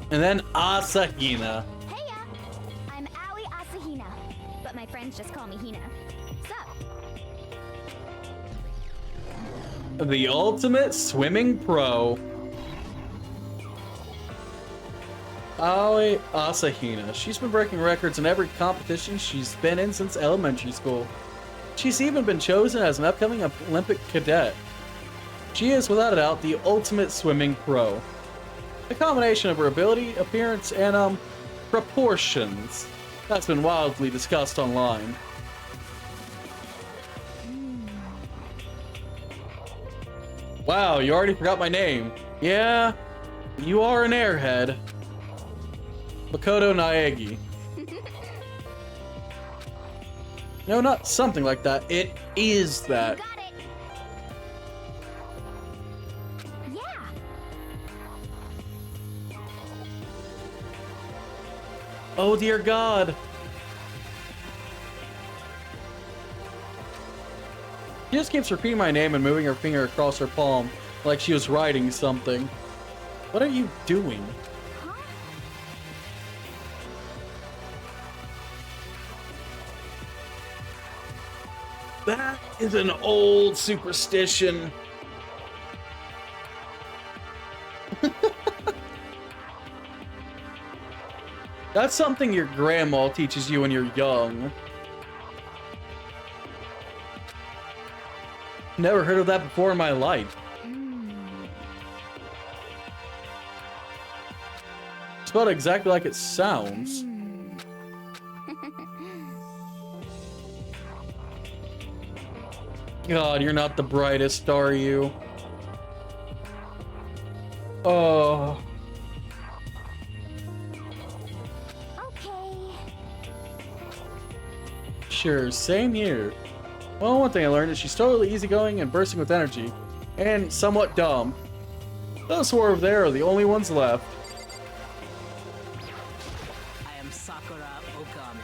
And then Asahina. Heya! I'm Aoi Asahina, but my friends just call me Hina. Sup? The ultimate swimming pro. Aoi Asahina. She's been breaking records in every competition she's been in since elementary school. She's even been chosen as an upcoming Olympic cadet. She is, without a doubt, the ultimate swimming pro. The combination of her ability, appearance, and, proportions that's been wildly discussed online. Wow, you already forgot my name. Yeah, you are an airhead. Makoto Naegi. No, not something like that. It is that. Got it! Yeah! Oh dear God. She just keeps repeating my name and moving her finger across her palm like she was writing something. What are you doing? Huh? That is an old superstition. That's something your grandma teaches you when you're young. Never heard of that before in my life. spelled exactly like it sounds. God, you're not the brightest, are you? Oh. Okay. Sure, same here. Well, one thing I learned is she's totally easygoing and bursting with energy, and somewhat dumb. Those four over there are the only ones left. I am Sakura Okami.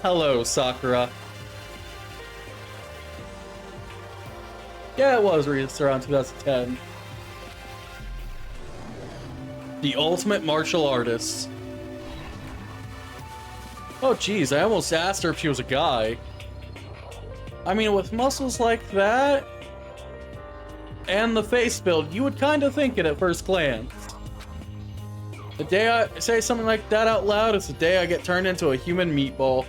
Hello, Sakura. Yeah, it was released around 2010. The ultimate martial artist. Oh geez, I almost asked her if she was a guy. I mean, with muscles like that, and the face build, you would kind of think it at first glance. The day I say something like that out loud is the day I get turned into a human meatball.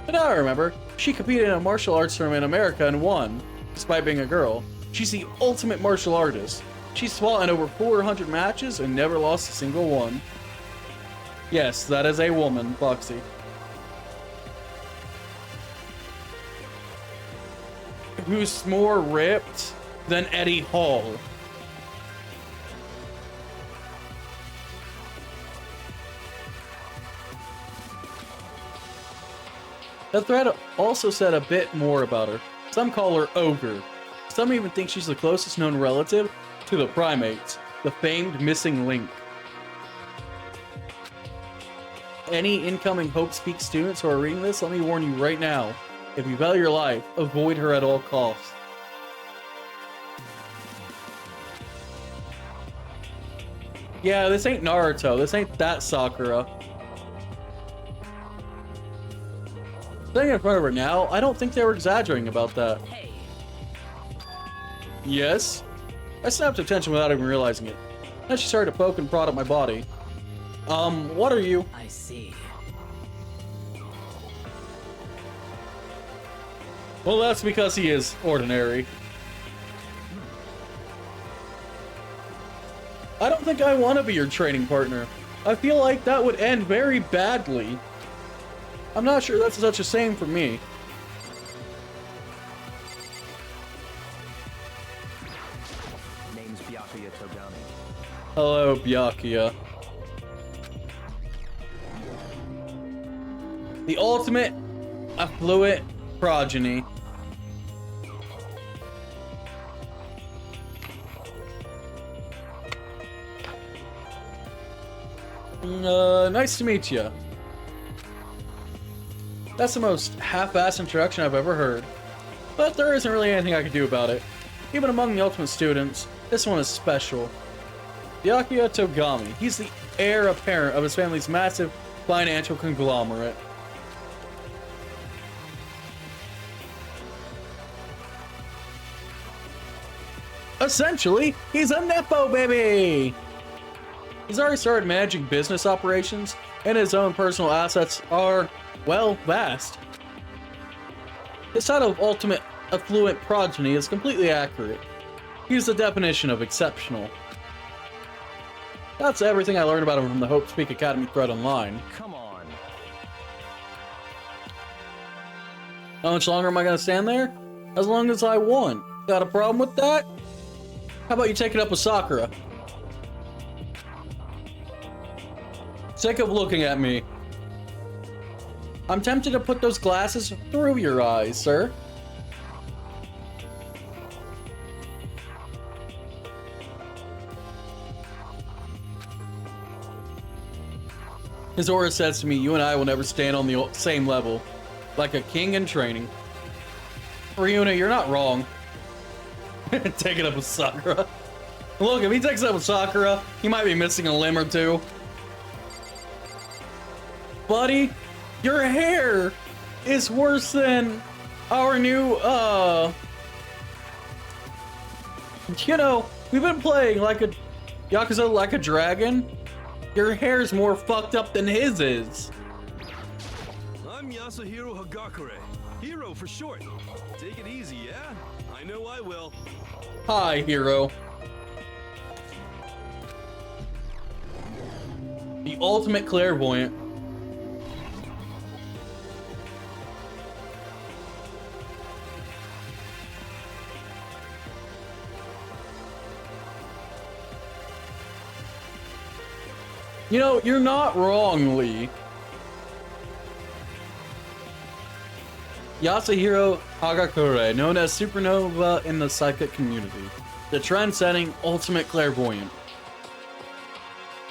But now I remember, she competed in a martial arts tournament in America and won, despite being a girl. She's the ultimate martial artist. She's fought in over 400 matches and never lost a single one. Yes, that is a woman, Foxy. Who's more ripped than Eddie Hall. The thread also said a bit more about her. Some call her Ogre. Some even think she's the closest known relative to the primates, the famed missing link. Any incoming Hope Speak students who are reading this, let me warn you right now. If you value your life, avoid her at all costs. Yeah, this ain't Naruto. This ain't that Sakura. Sitting in front of her now, I don't think they were exaggerating about that. Hey, Yes? I snapped attention without even realizing it. Then she started to poke and prod at my body. What are you? I see. Well, that's because he is ordinary. I don't think I want to be your training partner. I feel like that would end very badly. I'm not sure that's such a same for me. Name's Byakuya Togami. Hello, Byakuya. The ultimate affluent progeny. Nice to meet you. That's the most half-assed introduction I've ever heard. But there isn't really anything I can do about it. Even among the ultimate students, this one is special. Byakuya Togami. He's the heir apparent of his family's massive financial conglomerate. Essentially, he's a Nepo baby! He's already started managing business operations, and his own personal assets are, well, vast. His title of ultimate affluent progeny is completely accurate. He's the definition of exceptional. That's everything I learned about him from the Hope Speak Academy thread online. Come on. How much longer am I gonna stand there? As long as I want. Got a problem with that? How about you take it up with Sakura? Sick of looking at me. I'm tempted to put those glasses through your eyes, sir. His aura says to me, you and I will never stand on the same level. Like a king in training. Ryuna, you're not wrong. Take it up with Sakura. Look, if he takes it up with Sakura, he might be missing a limb or two. Buddy, your hair is worse than our new, you know, we've been playing like a Yakuza Like a Dragon. Your hair's more fucked up than his is. I'm Yasuhiro Hagakure. Hero for short. Take it easy, yeah? I know I will. Hi, hero. The ultimate clairvoyant. You know, you're not wrong, Lee. Yasuhiro Hagakure, known as Supernova in the psychic community. The trend-setting ultimate clairvoyant.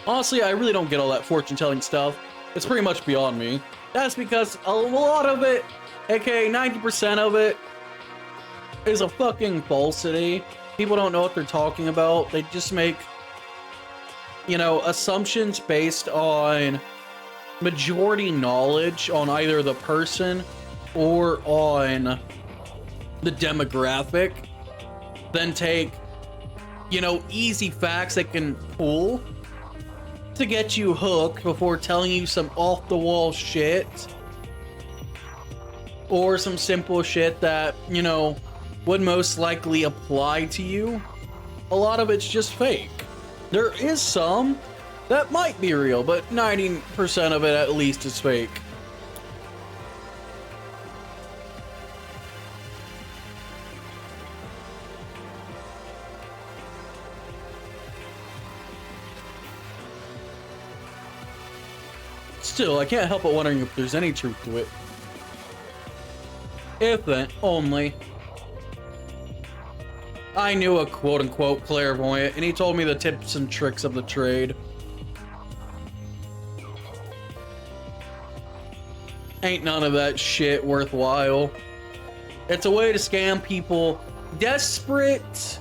Honestly, I really don't get all that fortune-telling stuff. It's pretty much beyond me. That's because a lot of it, aka 90% of it, is a fucking falsity. People don't know what they're talking about. They just make, you know, assumptions based on majority knowledge on either the person or on the demographic, then take, you know, easy facts they can pull to get you hooked before telling you some off-the-wall shit or some simple shit that, you know, would most likely apply to you. A lot of it's just fake. There is some that might be real, but 90% of it at least is fake. Still, I can't help but wondering if there's any truth to it. If then, only. I knew a quote-unquote clairvoyant, and he told me the tips and tricks of the trade. Ain't none of that shit worthwhile. It's a way to scam people, desperate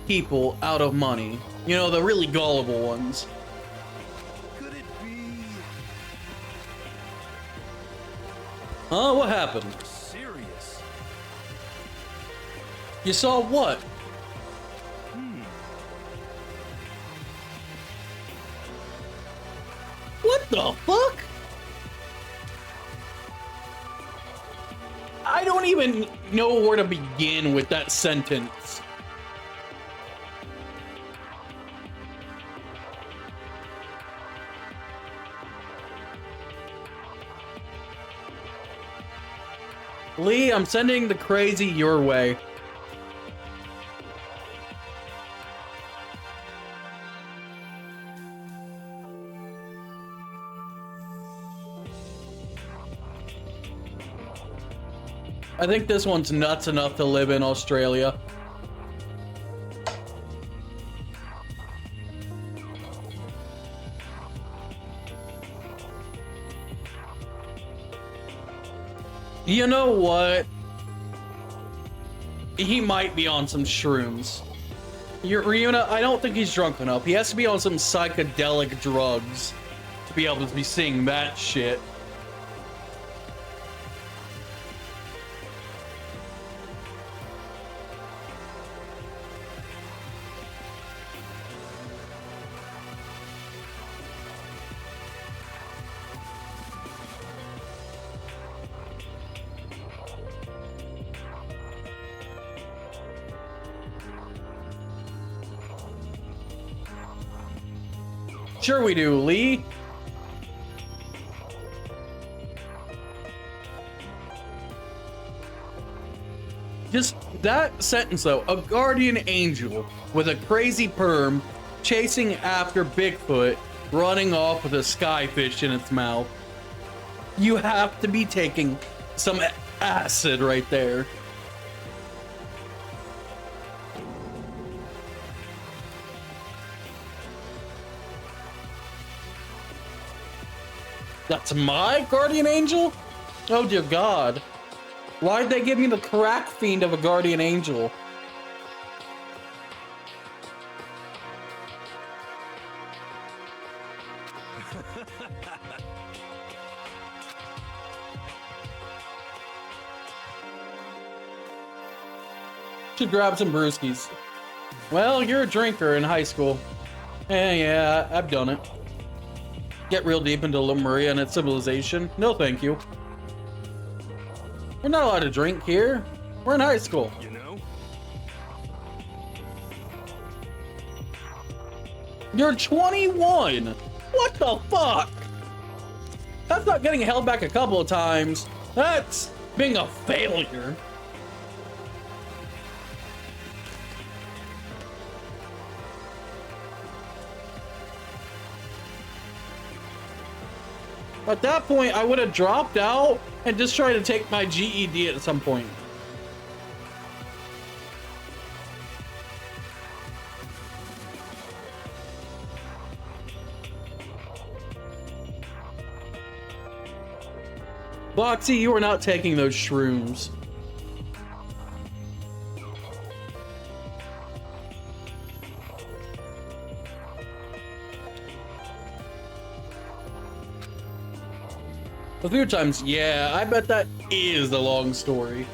people, out of money. You know, the really gullible ones. Could it be Huh? What happened? serious? You saw what? What the fuck? I don't even know where to begin with that sentence. Lee, I'm sending the crazy your way. I think this one's nuts enough to live in Australia. You know what? He might be on some shrooms. Ryuna, I don't think he's drunk enough. He has to be on some psychedelic drugs to be able to be seeing that shit. Sure we do, Lee. Just that sentence though, a guardian angel with a crazy perm chasing after Bigfoot, running off with a skyfish in its mouth. You have to be taking some acid right there. That's my guardian angel? Oh dear God. Why'd they give me the crack fiend of a guardian angel? Should grab some brewskis. Well, you're a drinker in high school. Yeah, I've done it. Get real deep into Lemuria and its civilization. No, thank you. We're not allowed to drink here. We're in high school. You know? You're 21. What the fuck? That's not getting held back a couple of times. That's being a failure. At that point, I would have dropped out and just tried to take my GED at some point. Boxy, you are not taking those shrooms. A few times, yeah, I bet that is the long story.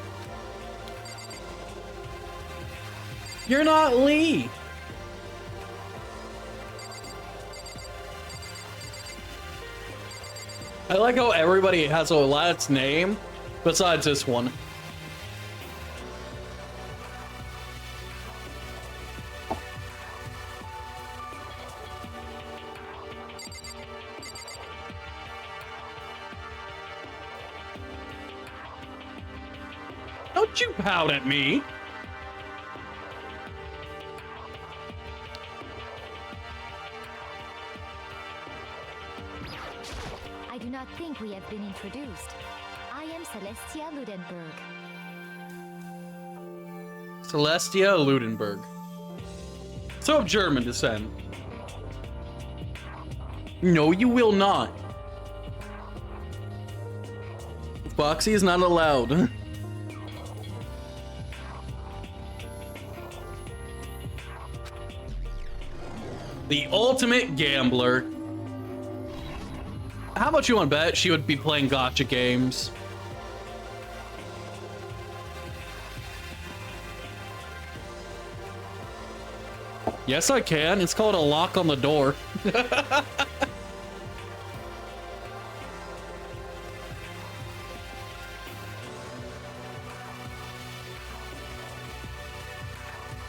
You're not Lee. I like how everybody has a last name besides this one. Don't you pout at me. I do not think we have been introduced. I am Celestia Ludenberg. Celestia Ludenberg. So of German descent. No, you will not. Boxy is not allowed. The ultimate gambler. How much you want to bet she would be playing gotcha games? Yes, I can. It's called a lock on the door.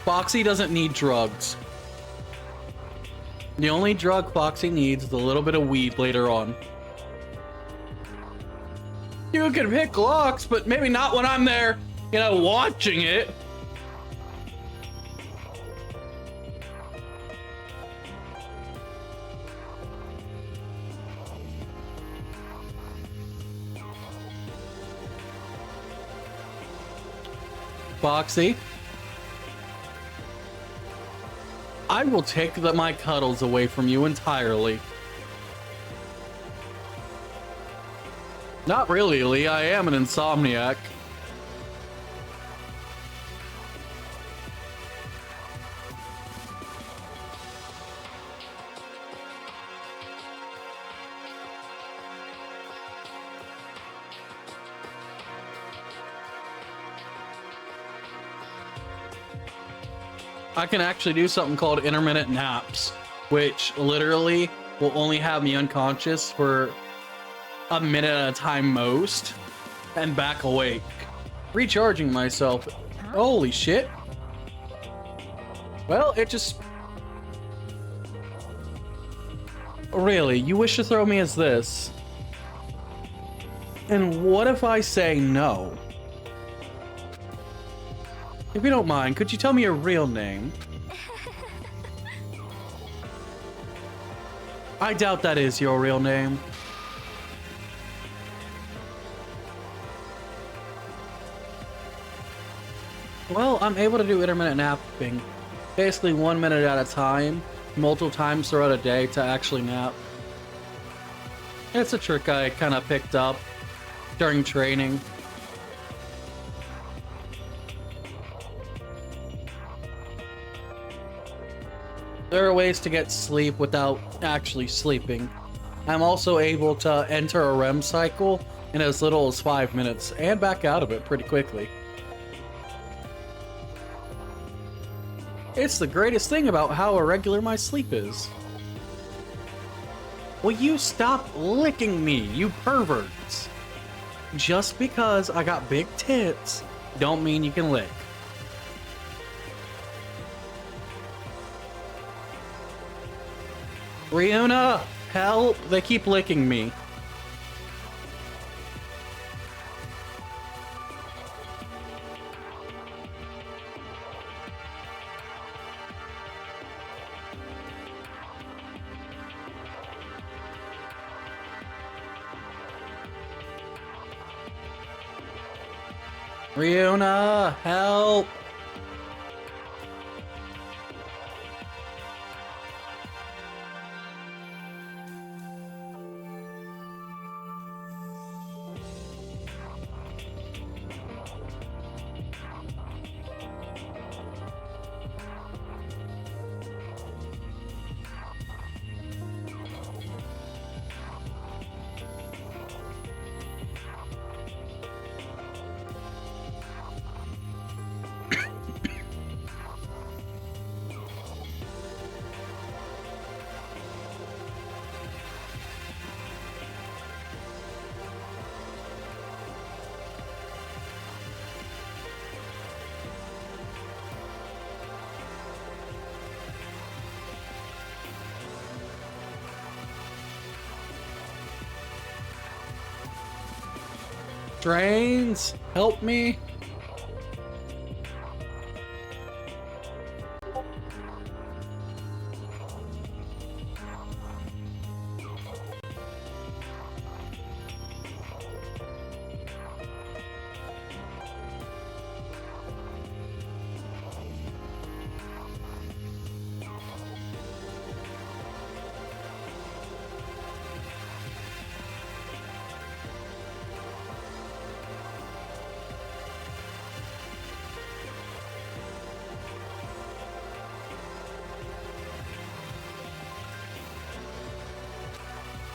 Foxy doesn't need drugs. The only drug Foxy needs is a little bit of weed later on. You can pick locks, but maybe not when I'm there, you know, watching it. Foxy, I will take my cuddles away from you entirely. Not really, Lee. I am an insomniac. I can actually do something called intermittent naps, which literally will only have me unconscious for a minute at a time most, and back awake. Recharging myself. Holy shit. Well, it just... Really, you wish to throw me as this? And what if I say no? If you don't mind, could you tell me your real name? I doubt that is your real name. Well, I'm able to do intermittent napping. Basically 1 minute at a time, multiple times throughout a day to actually nap. It's a trick I kind of picked up during training. There are ways to get sleep without actually sleeping. I'm also able to enter a REM cycle in as little as 5 minutes and back out of it pretty quickly. It's the greatest thing about how irregular my sleep is. Will you stop licking me, you perverts? Just because I got big tits, don't mean you can lick. Ryuna, Help! They keep licking me. Ryuna, help! Drains, help me.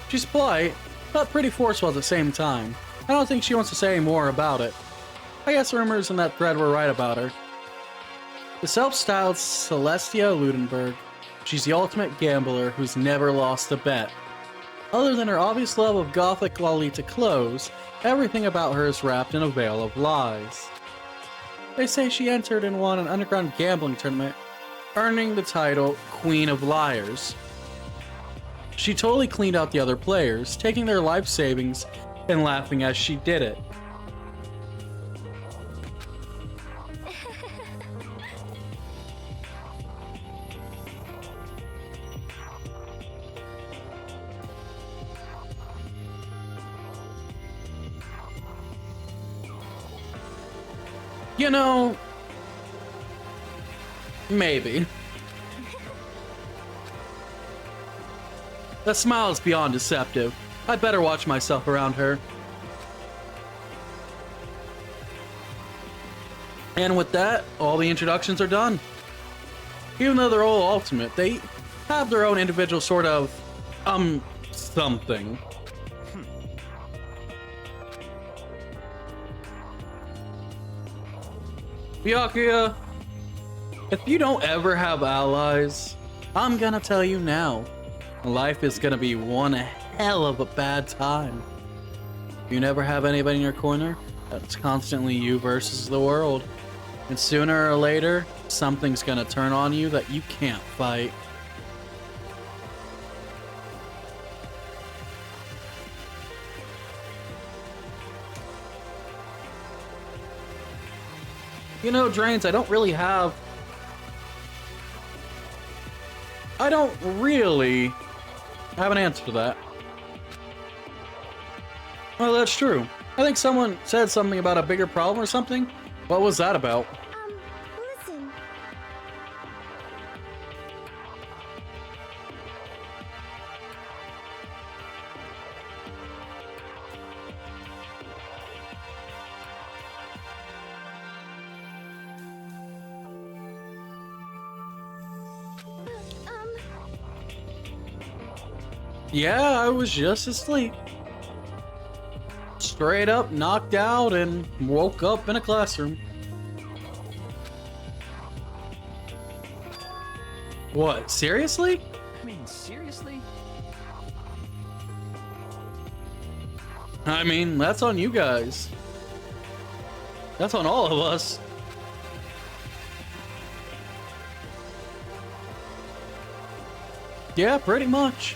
She's polite, but pretty forceful at the same time. I don't think she wants to say any more about it. I guess rumors in that thread were right about her. The self-styled Celestia Ludenberg. She's the ultimate gambler who's never lost a bet. Other than her obvious love of gothic Lolita clothes, everything about her is wrapped in a veil of lies. They say she entered and won an underground gambling tournament, earning the title Queen of Liars. She totally cleaned out the other players, taking their life savings and laughing as she did it. You know, maybe. That smile is beyond deceptive. I'd better watch myself around her. And with that, all the introductions are done. Even though they're all ultimate, they have their own individual sort of, something. Byakuya, if you don't ever have allies, I'm gonna tell you now. Life is gonna be one hell of a bad time. If you never have anybody in your corner, that's constantly you versus the world. And sooner or later, something's gonna turn on you that you can't fight. You know, Drains, I don't really have an answer to that. Well, that's true. I think someone said something about a bigger problem or something. What was that about? Listen. Yeah, I was just asleep. Straight up knocked out and woke up in a classroom. What, seriously? I mean, seriously? I mean, that's on you guys. That's on all of us. Yeah, pretty much.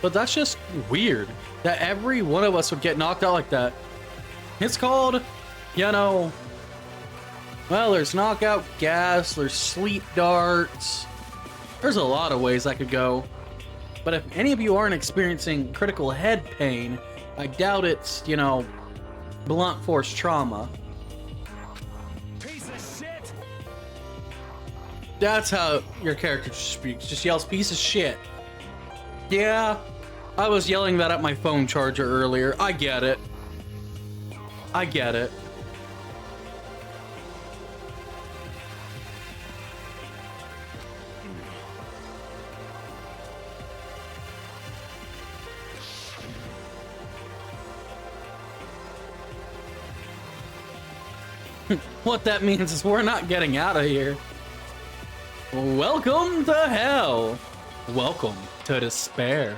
But that's just weird that every one of us would get knocked out like that. It's called, you know, well, there's knockout gas, there's sleep darts. There's a lot of ways I could go. But if any of you aren't experiencing critical head pain, I doubt it's, you know, blunt force trauma. Piece of shit! That's how your character speaks. Just yells, piece of shit. Yeah, I was yelling that at my phone charger earlier. I get it. I get it. What that means is we're not getting out of here. Welcome to hell. Welcome to despair.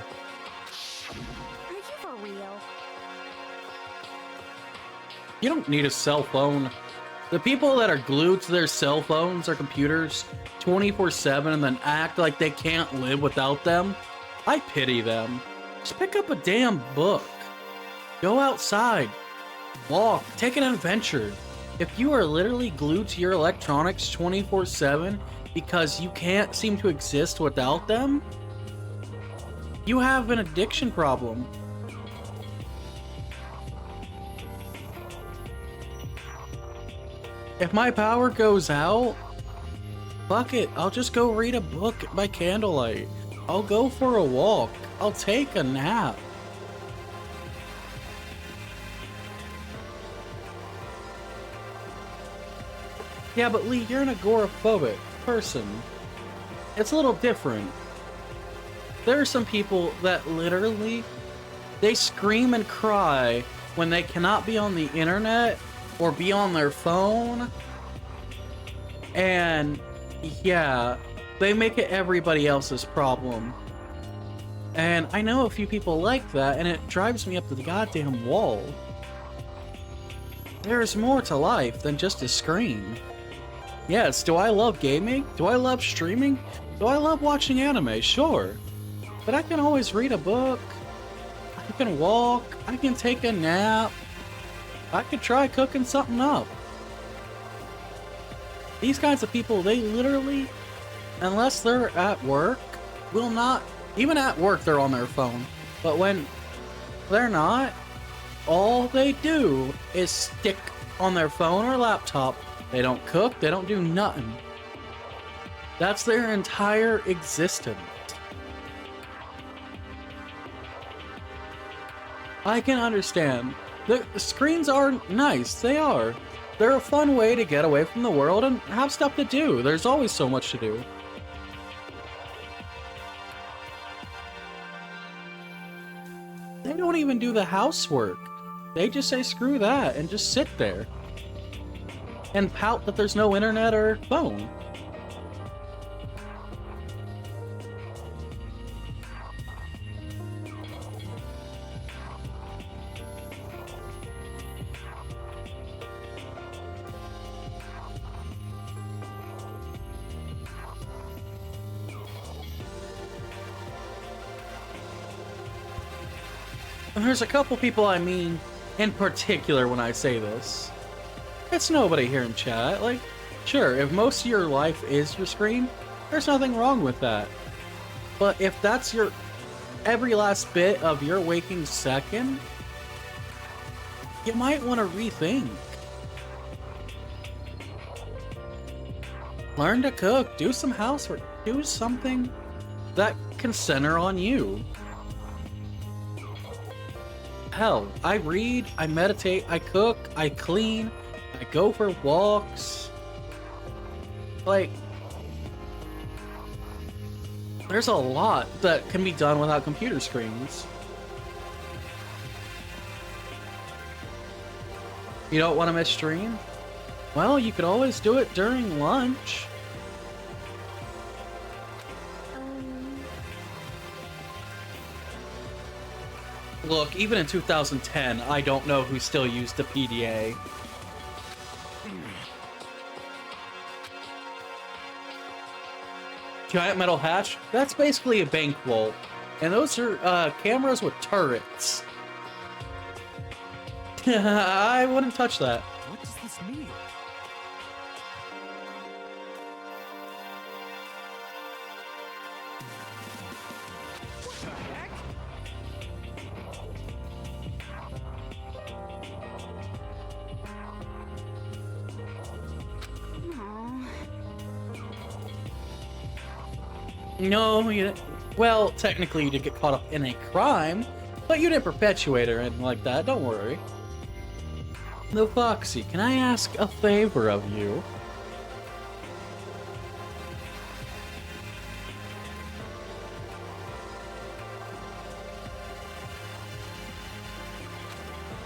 Are you for real? You don't need a cell phone. The people that are glued to their cell phones or computers 24/7 and then act like they can't live without them, I pity them. Just pick up a damn book. Go outside. Walk. Take an adventure. If you are literally glued to your electronics 24/7 because you can't seem to exist without them, you have an addiction problem. If my power goes out, fuck it, I'll just go read a book by candlelight. I'll go for a walk. I'll take a nap. Yeah, but Lee, you're an agoraphobic person. It's a little different. There are some people that literally, they scream and cry when they cannot be on the internet or be on their phone. And yeah, they make it everybody else's problem. And I know a few people like that, and it drives me up to the goddamn wall. There's more to life than just a screen. Yes, do I love gaming? Do I love streaming? Do I love watching anime? Sure. But I can always read a book. I can walk. I can take a nap. I could try cooking something up. These kinds of people, they literally, unless they're at work, will not, even at work they're on their phone. But when they're not, all they do is stick on their phone or laptop. They don't cook, they don't do nothing. That's their entire existence. I can understand. The screens are nice, they are. They're a fun way to get away from the world and have stuff to do. There's always so much to do. They don't even do the housework. They just say screw that and just sit there and pout that there's no internet or phone. And there's a couple people I mean in particular when I say this. It's nobody here in chat. Like, sure, if most of your life is your screen, there's nothing wrong with that. But if that's your every last bit of your waking second, you might want to rethink. Learn to cook, do some housework, do something that can center on you. Hell, I read, I meditate, I cook, I clean, I go for walks. Like, there's a lot that can be done without computer screens. You don't want to miss stream? Well, you could always do it during lunch. Look, even in 2010, I don't know who still used the PDA. Giant metal hatch? That's basically a bank vault. And those are cameras with turrets. I wouldn't touch that. What does this mean? What the heck? No, well, technically you did get caught up in a crime, but you didn't perpetuate or anything like that, don't worry. No, Foxy, can I ask a favor of you?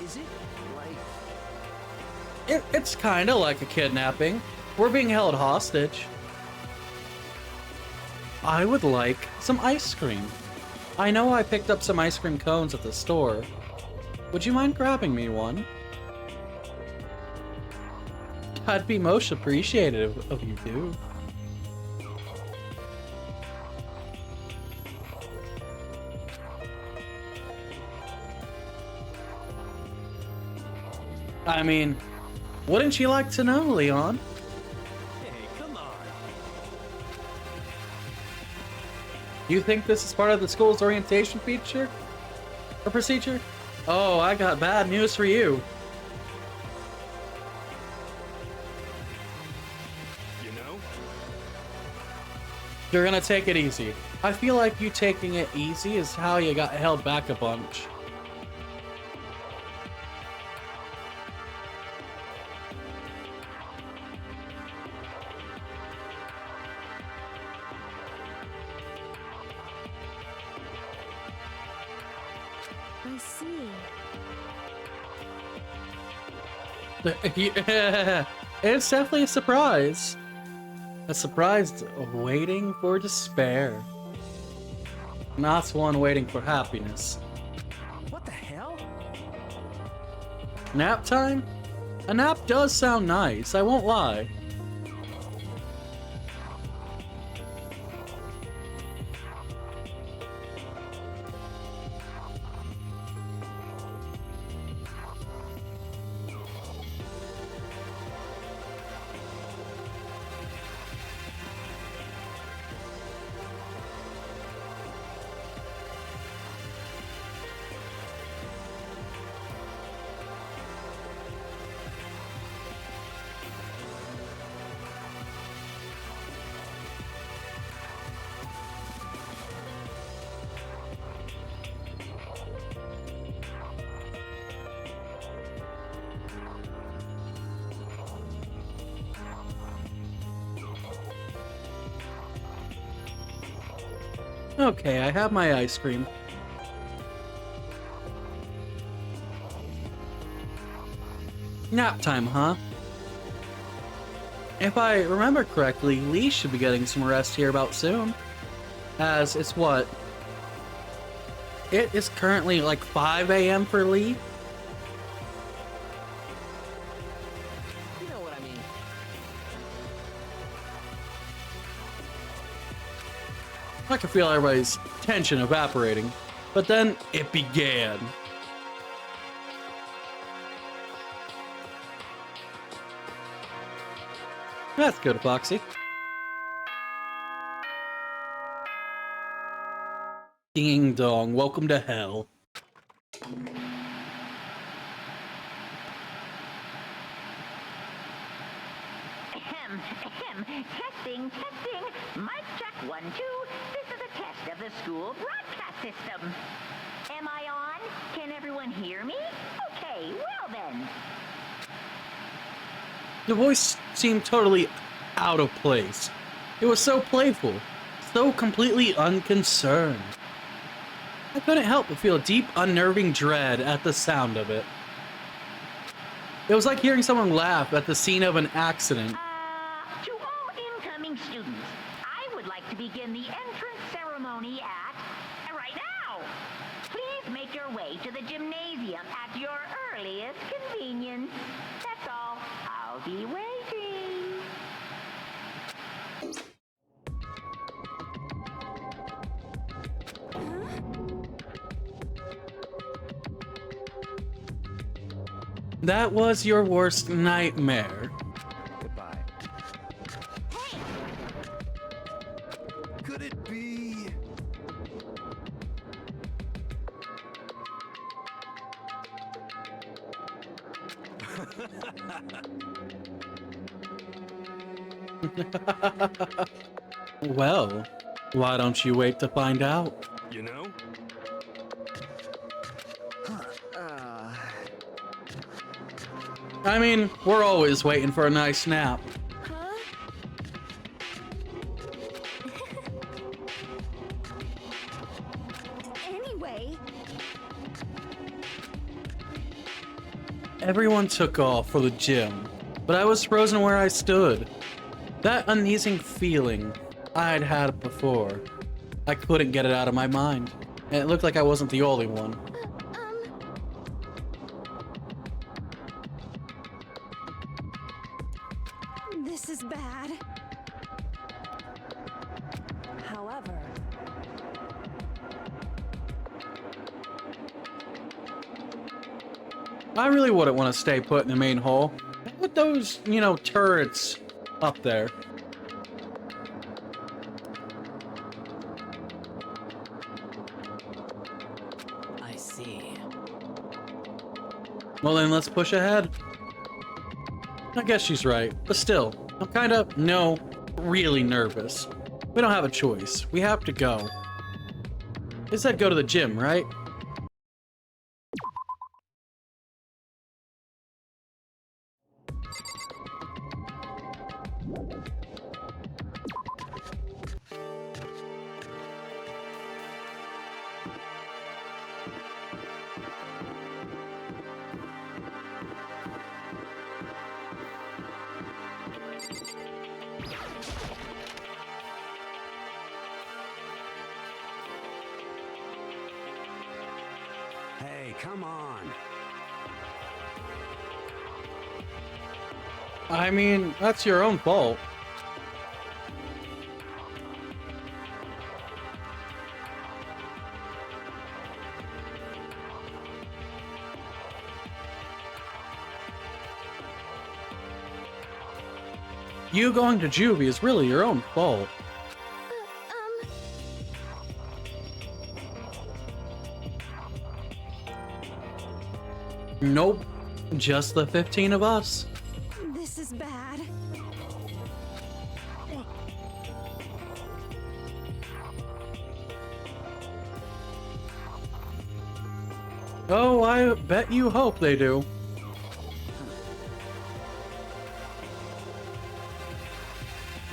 Is it like... It's kinda like a kidnapping. We're being held hostage. I would like some ice cream. I know I picked up some ice cream cones at the store. Would you mind grabbing me one? I'd be most appreciative of you, dude. I mean, wouldn't you like to know, Leon? Hey, come on. You think this is part of the school's orientation feature? Or procedure? Oh, I got bad news for you. You know? You're gonna take it easy. I feel like you taking it easy is how you got held back a bunch. I see. It's definitely a surprise. A surprise waiting for despair. Not one waiting for happiness. What the hell? Nap time? A nap does sound nice, I won't lie. Okay, I have my ice cream. Nap time, huh? If I remember correctly, Lee should be getting some rest here about soon. As it's what? It is currently like 5 a.m. for Lee. You know what I mean. I can feel everybody's tension evaporating. But then it began. That's good, Foxy. Ding dong, welcome to hell. Ahem, ahem. Testing, testing. Mic check 1, 2. This is a test of the school broadcast system. Am I on? Can everyone hear me? Okay, well then. The voice seemed totally out of place. It was so playful, so completely unconcerned. I couldn't help but feel deep, unnerving dread at the sound of it. It was like hearing someone laugh at the scene of an accident. To all incoming students, I would like to begin the entrance ceremony at right now. Please make your way to the gymnasium at your earliest convenience. That's all. I'll be waiting. Huh? That was your worst nightmare. Goodbye. Could it be? Well, why don't you wait to find out? You know? I mean, we're always waiting for a nice nap. Huh? Anyway, Everyone took off for the gym, but I was frozen where I stood. That uneasy feeling I'd had before. I couldn't get it out of my mind, and it looked like I wasn't the only one. this is bad. However, I really wouldn't want to stay put in the main hall. With those, turrets up there. I see. Well then, let's push ahead. I guess she's right, but still, I'm kinda, really nervous. We don't have a choice. We have to go. It said go to the gym, right? Hey, come on. I mean, that's your own fault. You going to juvie is really your own fault. Nope, just the 15 of us. This is bad. Oh, I bet you hope they do.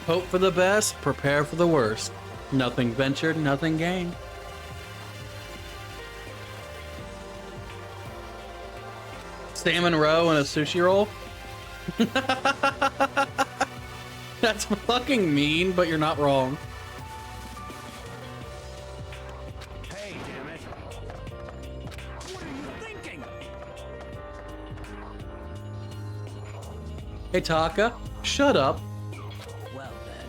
Hope for the best, prepare for the worst. Nothing ventured, nothing gained. Salmon roe and a sushi roll? That's fucking mean, but you're not wrong. Hey, damn it. What are you thinking? Hey Taka, shut up. Well then.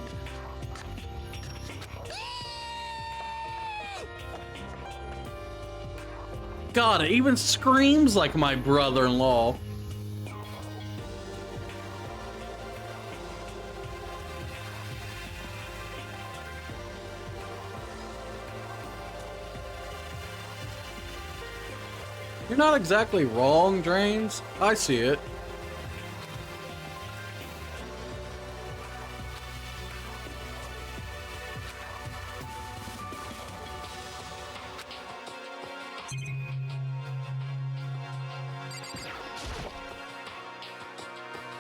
God, it even screams like my brother-in-law. You're not exactly wrong, Drains. I see it.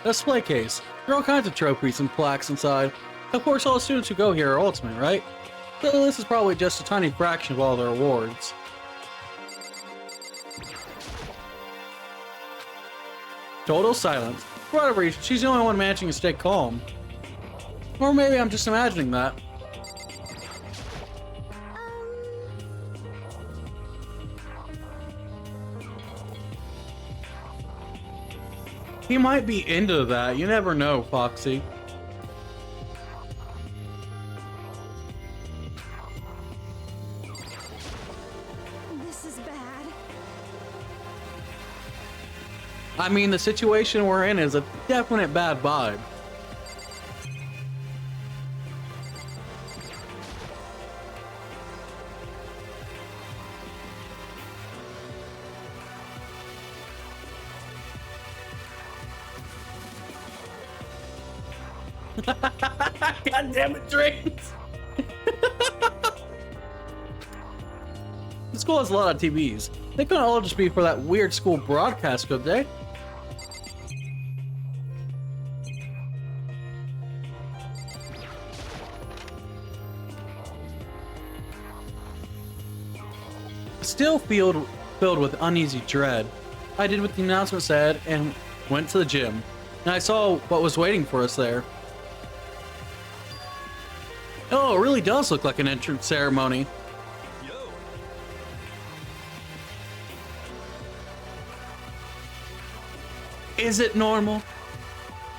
Display case. There are all kinds of trophies and plaques inside. Of course, all the students who go here are ultimate, right? So this is probably just a tiny fraction of all their awards. Total silence. For whatever reason, she's the only one managing to stay calm. Or maybe I'm just imagining that. He might be into that. You never know, Foxy. This is bad. I mean, the situation we're in is a definite bad vibe. God damn it, Drains! The school has a lot of TVs. They couldn't all just be for that weird school broadcast, could they? Still filled with uneasy dread, I did what the announcement said and went to the gym. And I saw what was waiting for us there. Oh, it really does look like an entrance ceremony. Is it normal?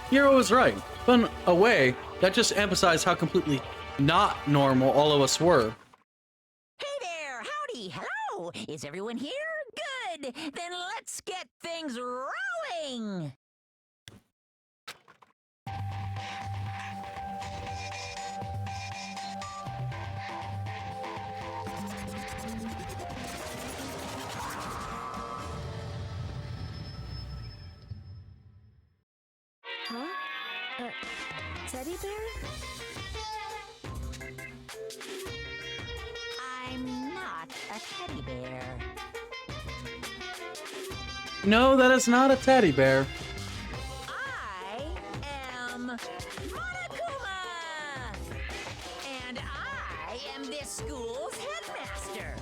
Hero was right, but in a way, that just emphasized how completely not normal all of us were. Hey there, howdy, hello. Is everyone here? Good. Then let's get things rolling. Huh? Teddy bear? I'm not a teddy bear. No, that is not a teddy bear. I am Monokuma! And I am this school's headmaster.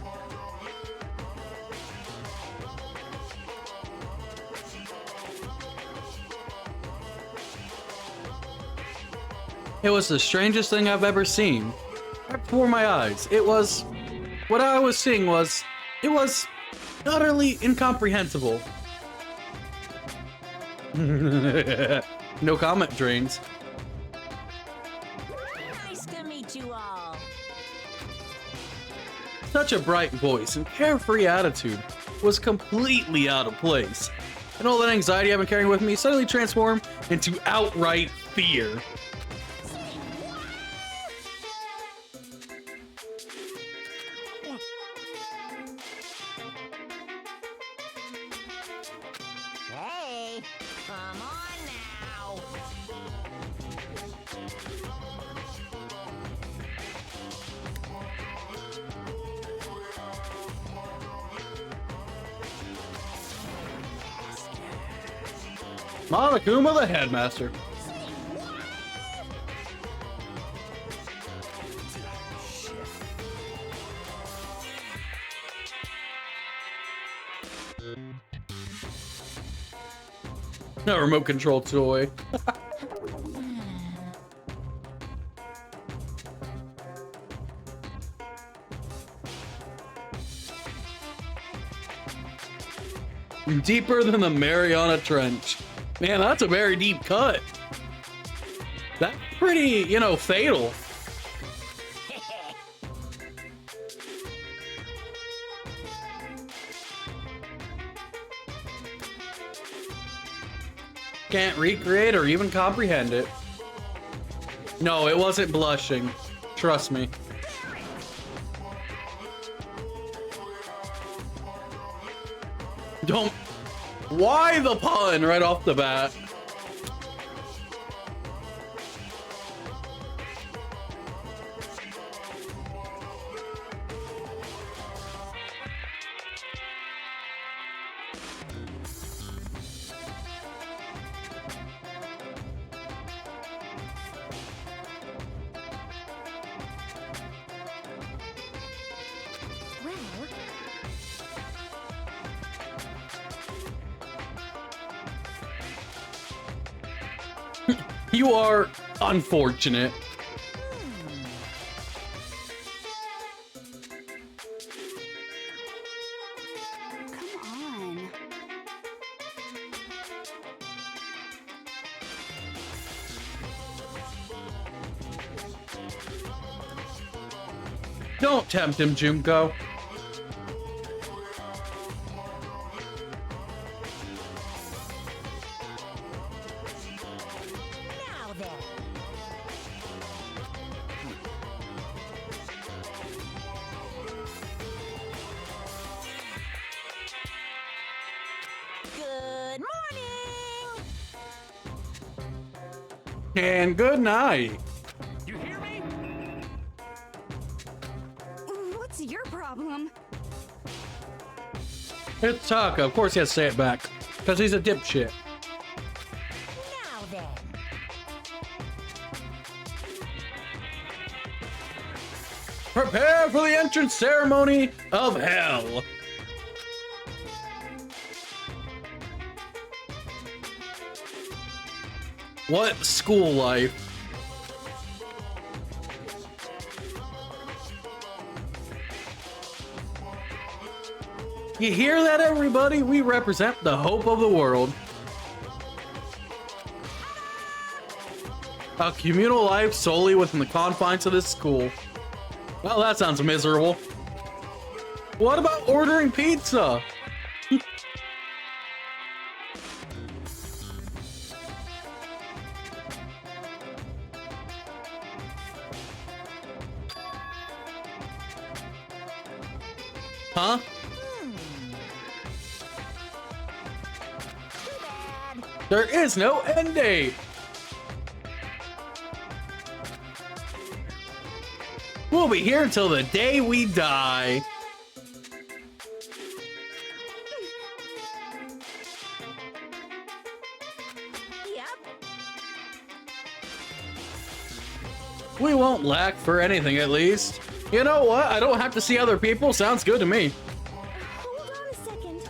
It was the strangest thing I've ever seen. Right before my eyes. What I was seeing was utterly incomprehensible. No comment, Drains. Nice to meet you all. Such a bright voice and carefree attitude was completely out of place. And all that anxiety I've been carrying with me suddenly transformed into outright fear. Hey, come on now. Monokuma the headmaster. No remote control toy. Deeper than the Mariana Trench. Man, that's a very deep cut. That's pretty, fatal. Can't recreate or even comprehend it. No, it wasn't blushing. Trust me. Don't. Why the pun right off the bat? Well, You are unfortunate. Come on. Don't tempt him, Junko. And good night. You hear me? What's your problem? It's Taka. Of course he has to say it back. Because he's a dipshit. Now then. Prepare for the entrance ceremony of hell. What school life? You hear that, everybody? We represent the hope of the world. A communal life solely within the confines of this school. Well, that sounds miserable. What about ordering pizza? Huh? There is no end date. We'll be here until the day we die. Yep. We won't lack for anything, at least. You know what? I don't have to see other people. Sounds good to me. Hold on a second.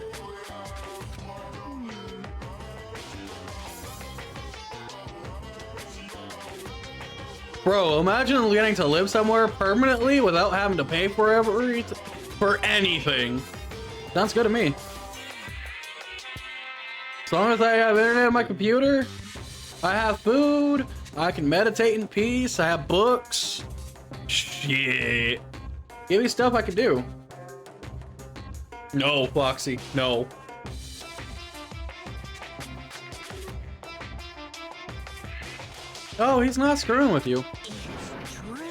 Bro, imagine getting to live somewhere permanently without having to pay for anything. Sounds good to me. As long as I have internet on my computer, I have food, I can meditate in peace, I have books. Shit. Give me stuff I can do. No, Foxy, no. Oh, he's not screwing with you. It's true.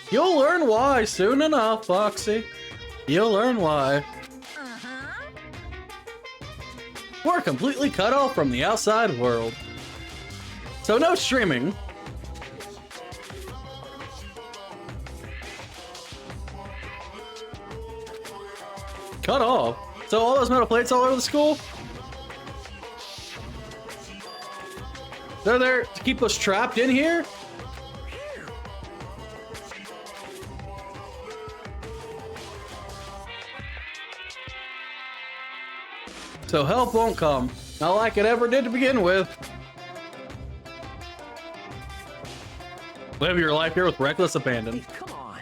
You'll learn why soon enough, Foxy. You'll learn why. Uh-huh. We're completely cut off from the outside world. So no streaming. Cut off? So all those metal plates all over the school? They're there to keep us trapped in here? So help won't come. Not like it ever did to begin with. Live your life here with reckless abandon. Come on.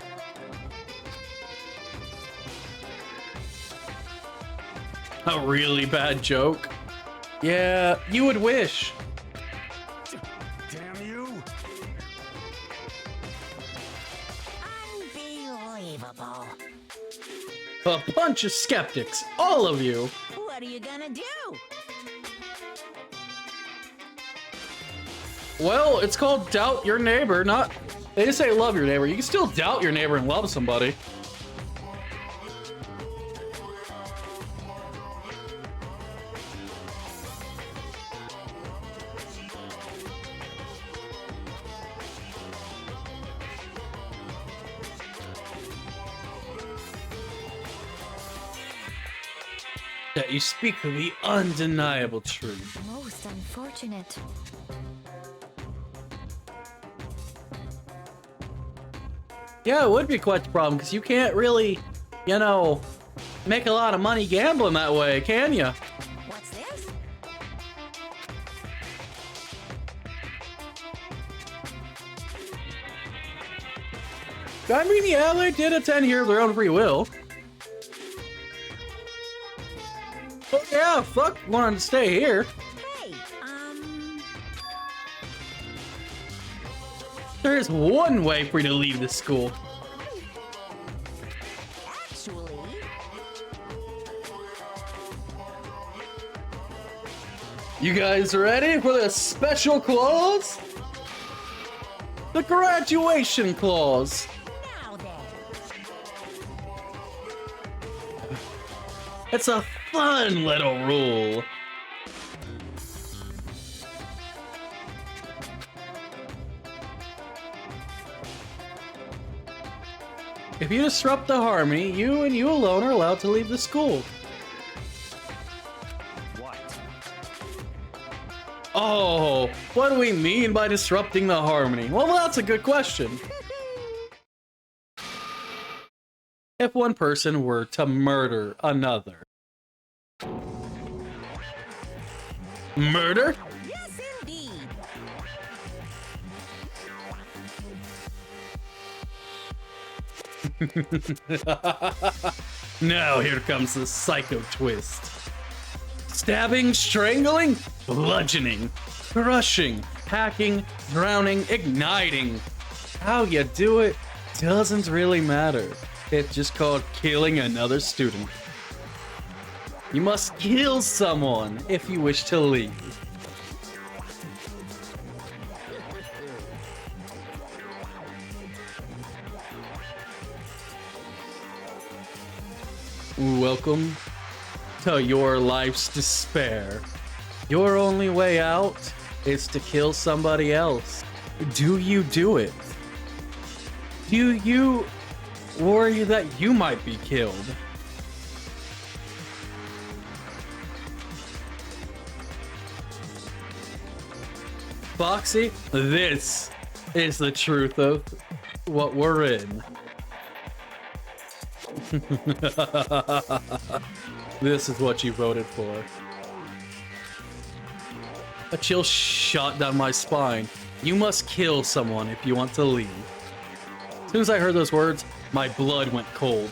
A really bad joke. Yeah, you would wish. Damn you! Unbelievable. A bunch of skeptics, all of you. What are you gonna do? Well, it's called doubt your neighbor, not... They just say love your neighbor. You can still doubt your neighbor and love somebody. That you speak of the undeniable truth. Most unfortunate. Yeah, it would be quite the problem, because you can't really, you know, make a lot of money gambling that way, can you? What's this? I mean, yeah, they did attend here of their own free will. But yeah, fuck wanting to stay here. Hey, There is one way for you to leave this school. actually, You guys ready for the special clause? The graduation clause. now then. It's a fun little rule. If you disrupt the harmony, you and you alone are allowed to leave the school. What? Oh, what do we mean by disrupting the harmony? Well, that's a good question. If one person were to murder another. Murder? Yes, indeed. Now here comes the psycho twist. Stabbing, strangling, bludgeoning, crushing, hacking, drowning, igniting. How you do it doesn't really matter. It's just called killing another student. You must kill someone if you wish to leave. Welcome to your life's despair. Your only way out is to kill somebody else. Do you do it? Do you worry that you might be killed? Foxy, this is the truth of what we're in. This is what you voted for. A chill shot down my spine. You must kill someone if you want to leave. As soon as I heard those words, my blood went cold.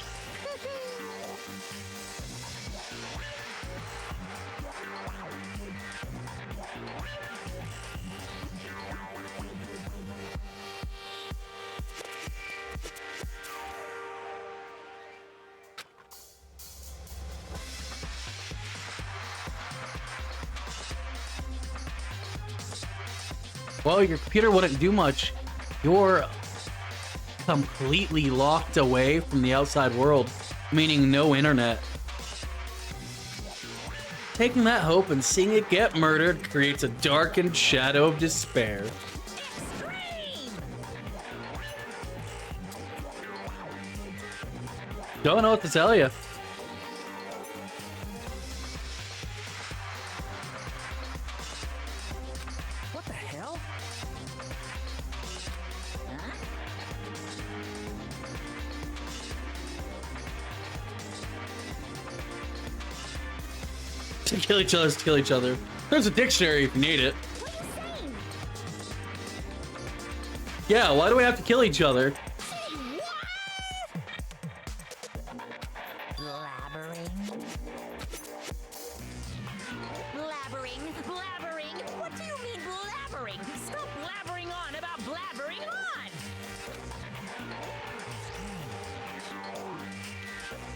Well, your computer wouldn't do much. You're completely locked away from the outside world, meaning no internet. Taking that hope and seeing it get murdered creates a darkened shadow of despair. Don't know what to tell you. What the hell? To kill each other is to kill each other. There's a dictionary if you need it. Yeah, why do we have to kill each other? Blabbering? What do you mean blabbering? Stop blabbering on about blabbering on!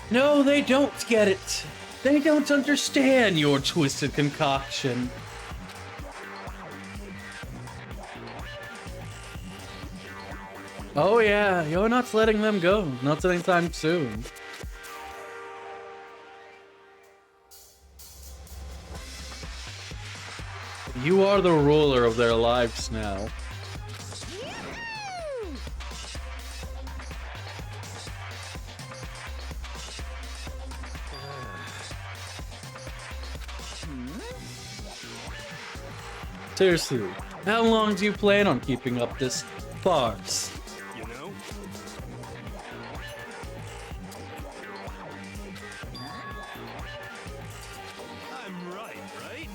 No, they don't get it. They don't understand your twisted concoction. Oh yeah, you're not letting them go. Not anytime soon. You are the ruler of their lives now. Seriously, how long do you plan on keeping up this farce? You know? I'm right, right?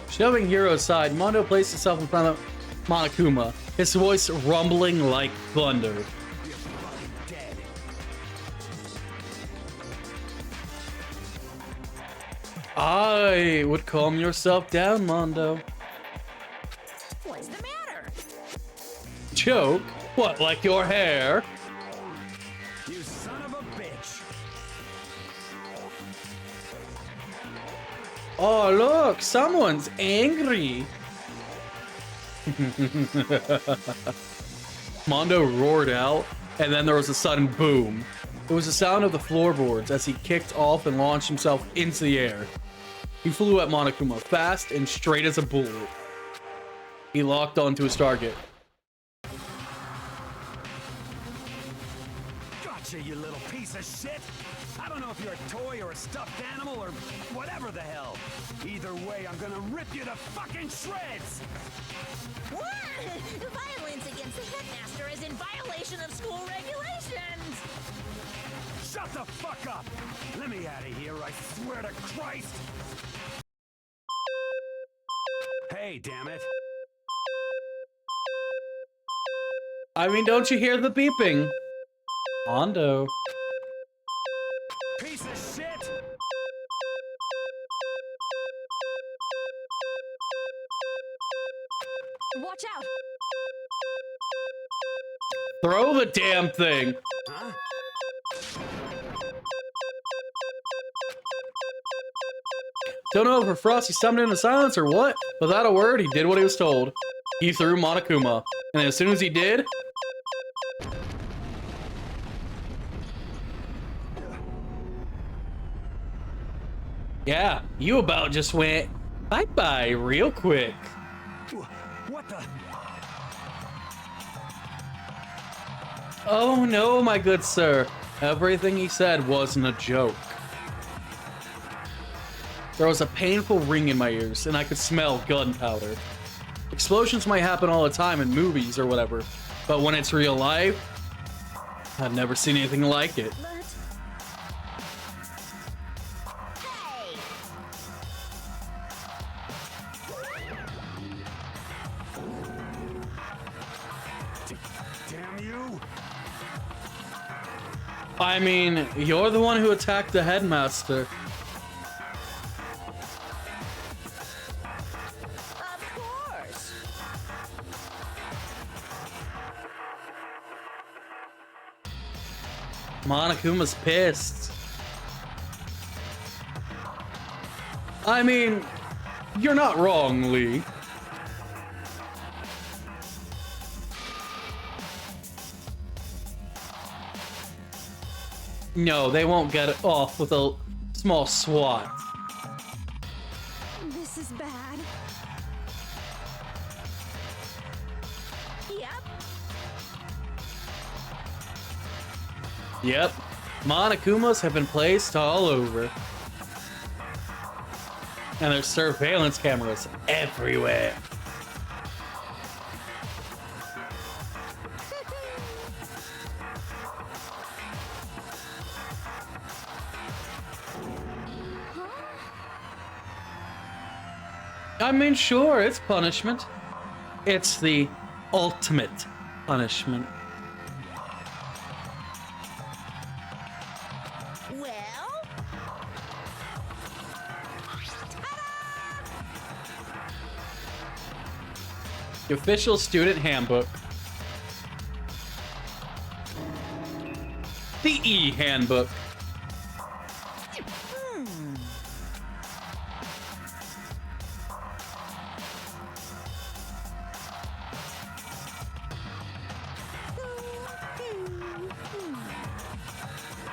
Shoving Hiro aside, Mondo placed himself in front of Monokuma, his voice rumbling like thunder. You're fucking dead. I would calm yourself down, Mondo. What's the matter? Joke? What, like your hair? You son of a bitch. Oh, look, someone's angry. Mondo roared out, and then there was a sudden boom. It was the sound of the floorboards as he kicked off and launched himself into the air. He flew at Monokuma, fast and straight as a bullet. He locked onto his target. Gotcha, you little piece of shit! I don't know if you're a toy or a stuffed animal or whatever the hell. Either way, I'm gonna rip you to fucking shreds! What? Violence against the headmaster is in violation of school regulations! Shut the fuck up! Let me out of here, I swear to Christ! Hey, damn it. I mean, don't you hear the beeping? Hondo. Piece of shit! Watch out! Throw the damn thing. Huh? Don't know if Frosty summoned into silence or what. Without a word, he did what he was told. He threw Monokuma. And as soon as he did... Yeah, you about just went bye-bye real quick. What the? Oh no, my good sir. Everything he said wasn't a joke. There was a painful ring in my ears, and I could smell gunpowder. Explosions might happen all the time in movies or whatever, but when it's real life, I've never seen anything like it. Damn you! I mean, you're the one who attacked the headmaster. Of course. Monokuma's pissed. I mean, you're not wrong, Lee. No, they won't get it off with a small swat. This is bad. Yep. Yep, Monokumas have been placed all over. And there's surveillance cameras everywhere. I mean, sure, it's punishment. It's the ultimate punishment. Well? The official student handbook. The e-handbook.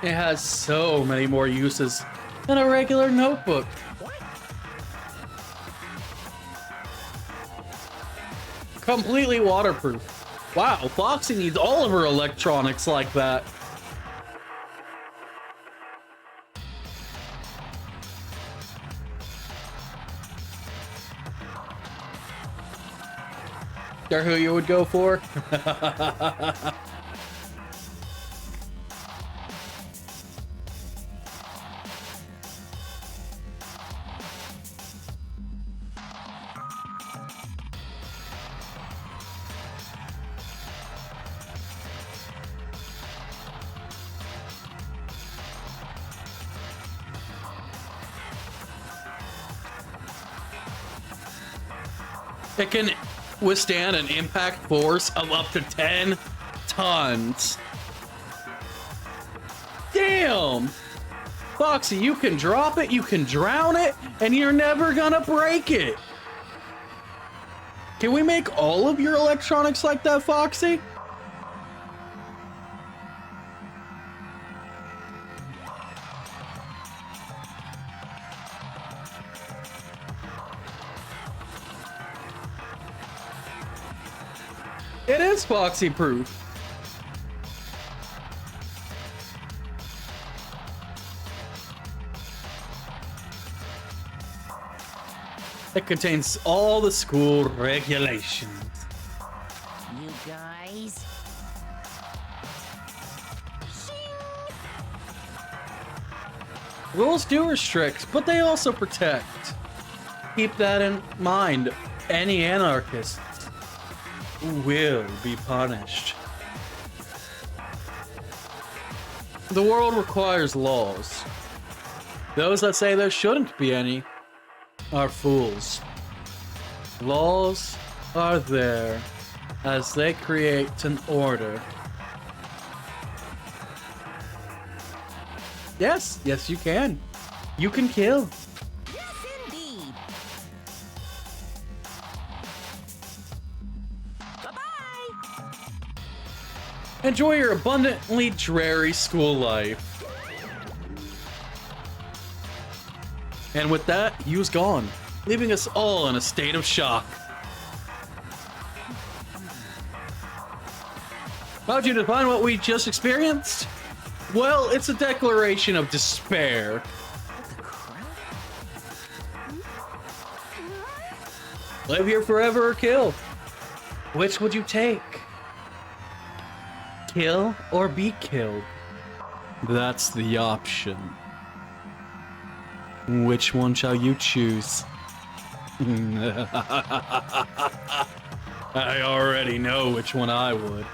It has so many more uses than a regular notebook. Completely waterproof. Wow, Foxy needs all of her electronics like that. They're who you would go for? It can withstand an impact force of up to 10 tons. Damn! Foxy, you can drop it, you can drown it, and you're never gonna break it. Can we make all of your electronics like that, Foxy? It is Foxy proof. It contains all the school regulations. You guys. Rules do restrict, but they also protect. Keep that in mind. Any anarchists will be punished. The world requires laws. Those that say there shouldn't be any are fools. Laws are there as they create an order. Yes, yes you can. You can kill. Yes, indeed. Bye-bye. Enjoy your abundantly dreary school life. And with that, he was gone, leaving us all in a state of shock. How'd you define what we just experienced? Well, it's a declaration of despair. Live here forever or kill. Which would you take? Kill or be killed? That's the option. Which one shall you choose? I already know which one I would.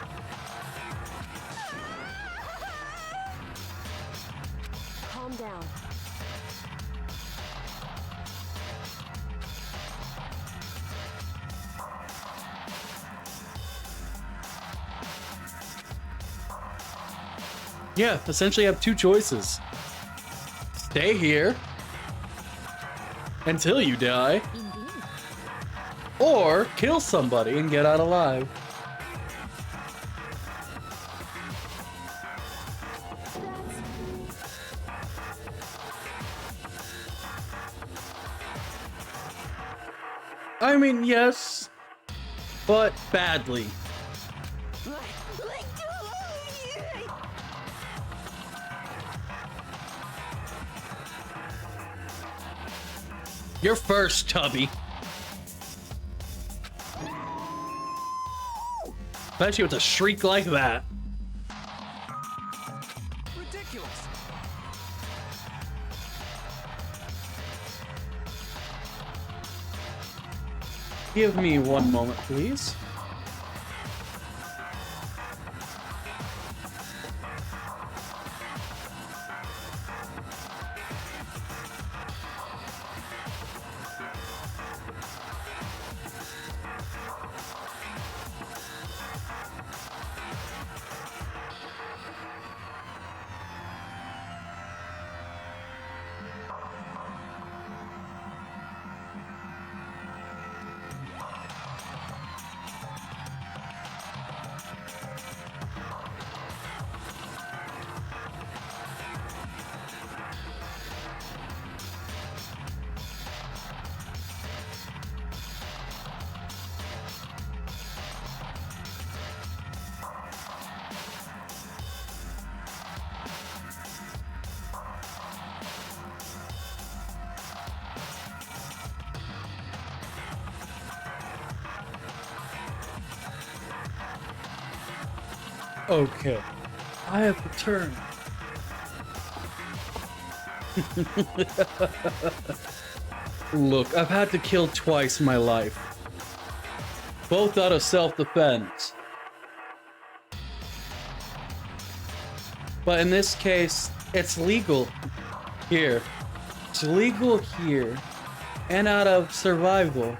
Calm down. Yeah, essentially you have two choices. Stay here until you die, or kill somebody and get out alive. I mean, yes, but badly. You're first, Tubby. Especially with a shriek like that. Ridiculous. Give me one moment, please. Okay, I have returned. Look, I've had to kill twice in my life. Both out of self-defense. But in this case, it's legal here. It's legal here. And out of survival.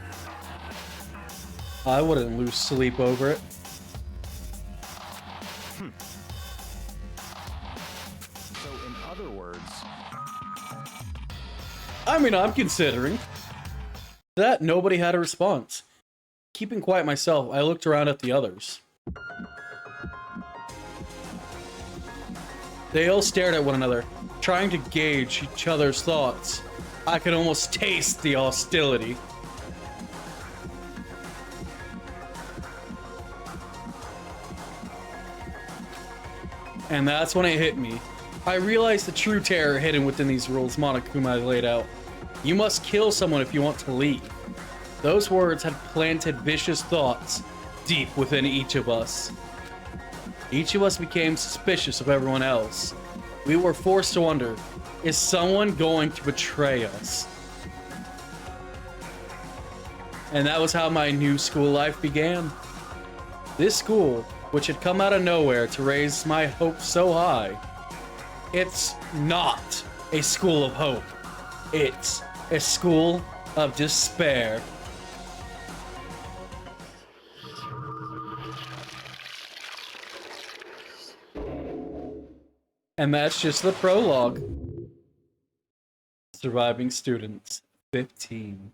I wouldn't lose sleep over it. So, in other words, I mean, I'm considering. That nobody had a response. Keeping quiet myself, I looked around at the others. They all stared at one another, trying to gauge each other's thoughts. I could almost taste the hostility. And that's when it hit me. I realized the true terror hidden within these rules Monokuma laid out. You must kill someone if you want to leave. Those words had planted vicious thoughts deep within each of us. Each of us became suspicious of everyone else. We were forced to wonder, is someone going to betray us? And that was how my new school life began. This school, which had come out of nowhere to raise my hopes so high, it's not a school of hope. It's a school of despair. And that's just the prologue. Surviving students, 15.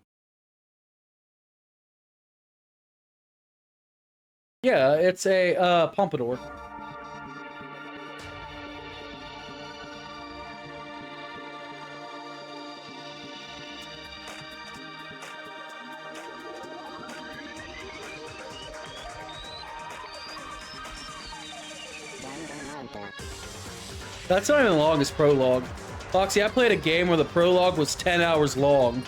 Yeah, it's a pompadour. That's not even the longest prologue. Foxy, I played a game where the prologue was 10 hours long.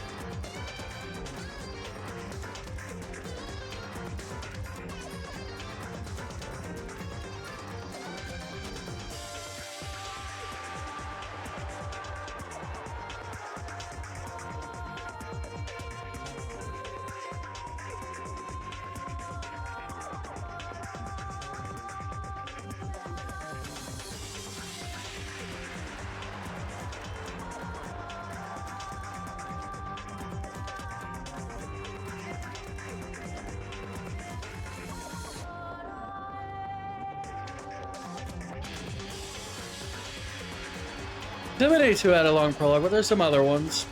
Divinity 2 had a long prologue, but there's some other ones.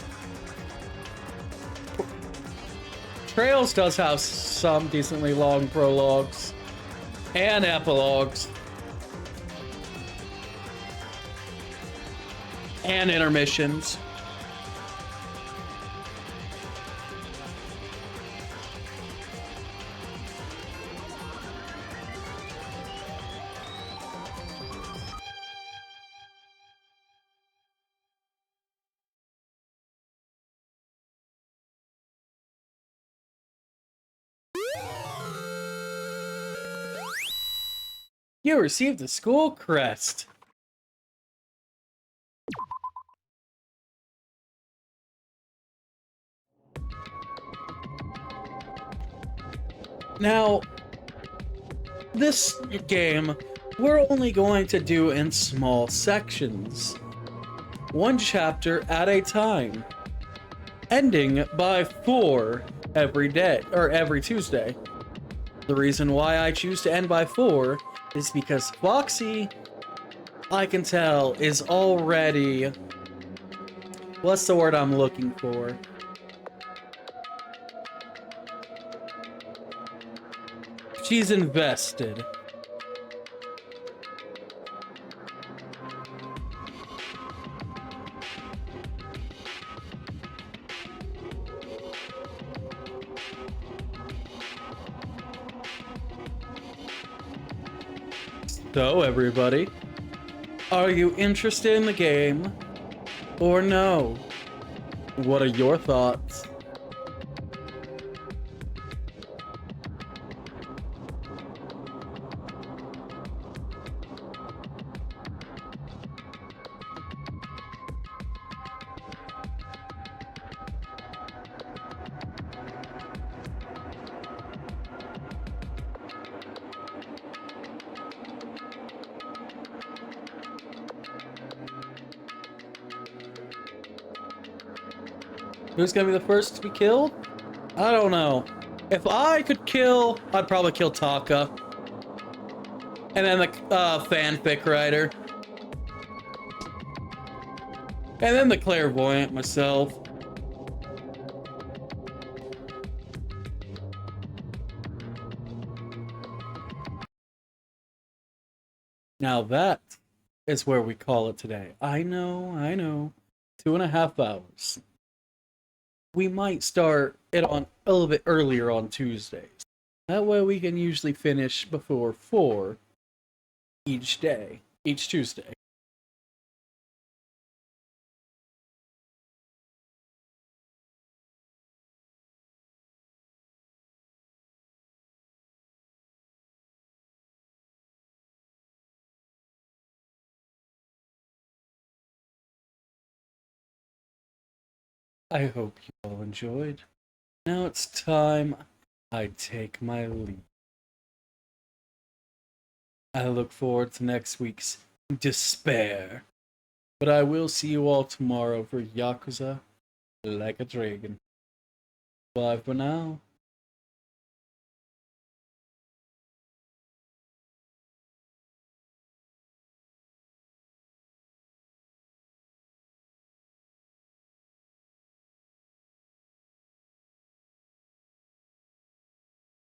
Trails does have some decently long prologues and epilogues and intermissions. You received a school crest. Now, this game, we're only going to do in small sections. One chapter at a time. Ending by 4 every day, or every Tuesday. The reason why I choose to end by 4 is because Foxy, I can tell, is already... What's the word I'm looking for? She's invested. So, everybody, are you interested in the game or no? What are your thoughts? Who's gonna be the first to be killed? I don't know. If I could kill, I'd probably kill Taka. And then the fanfic writer. And then the clairvoyant myself. Now that is where we call it today. I know. 2.5 hours. We might start it on a little bit earlier on Tuesdays. That way we can usually finish before 4 each day. each Tuesday. I hope you all enjoyed. Now it's time I take my leave. I look forward to next week's Despair. But I will see you all tomorrow for Yakuza Like a Dragon. Bye for now.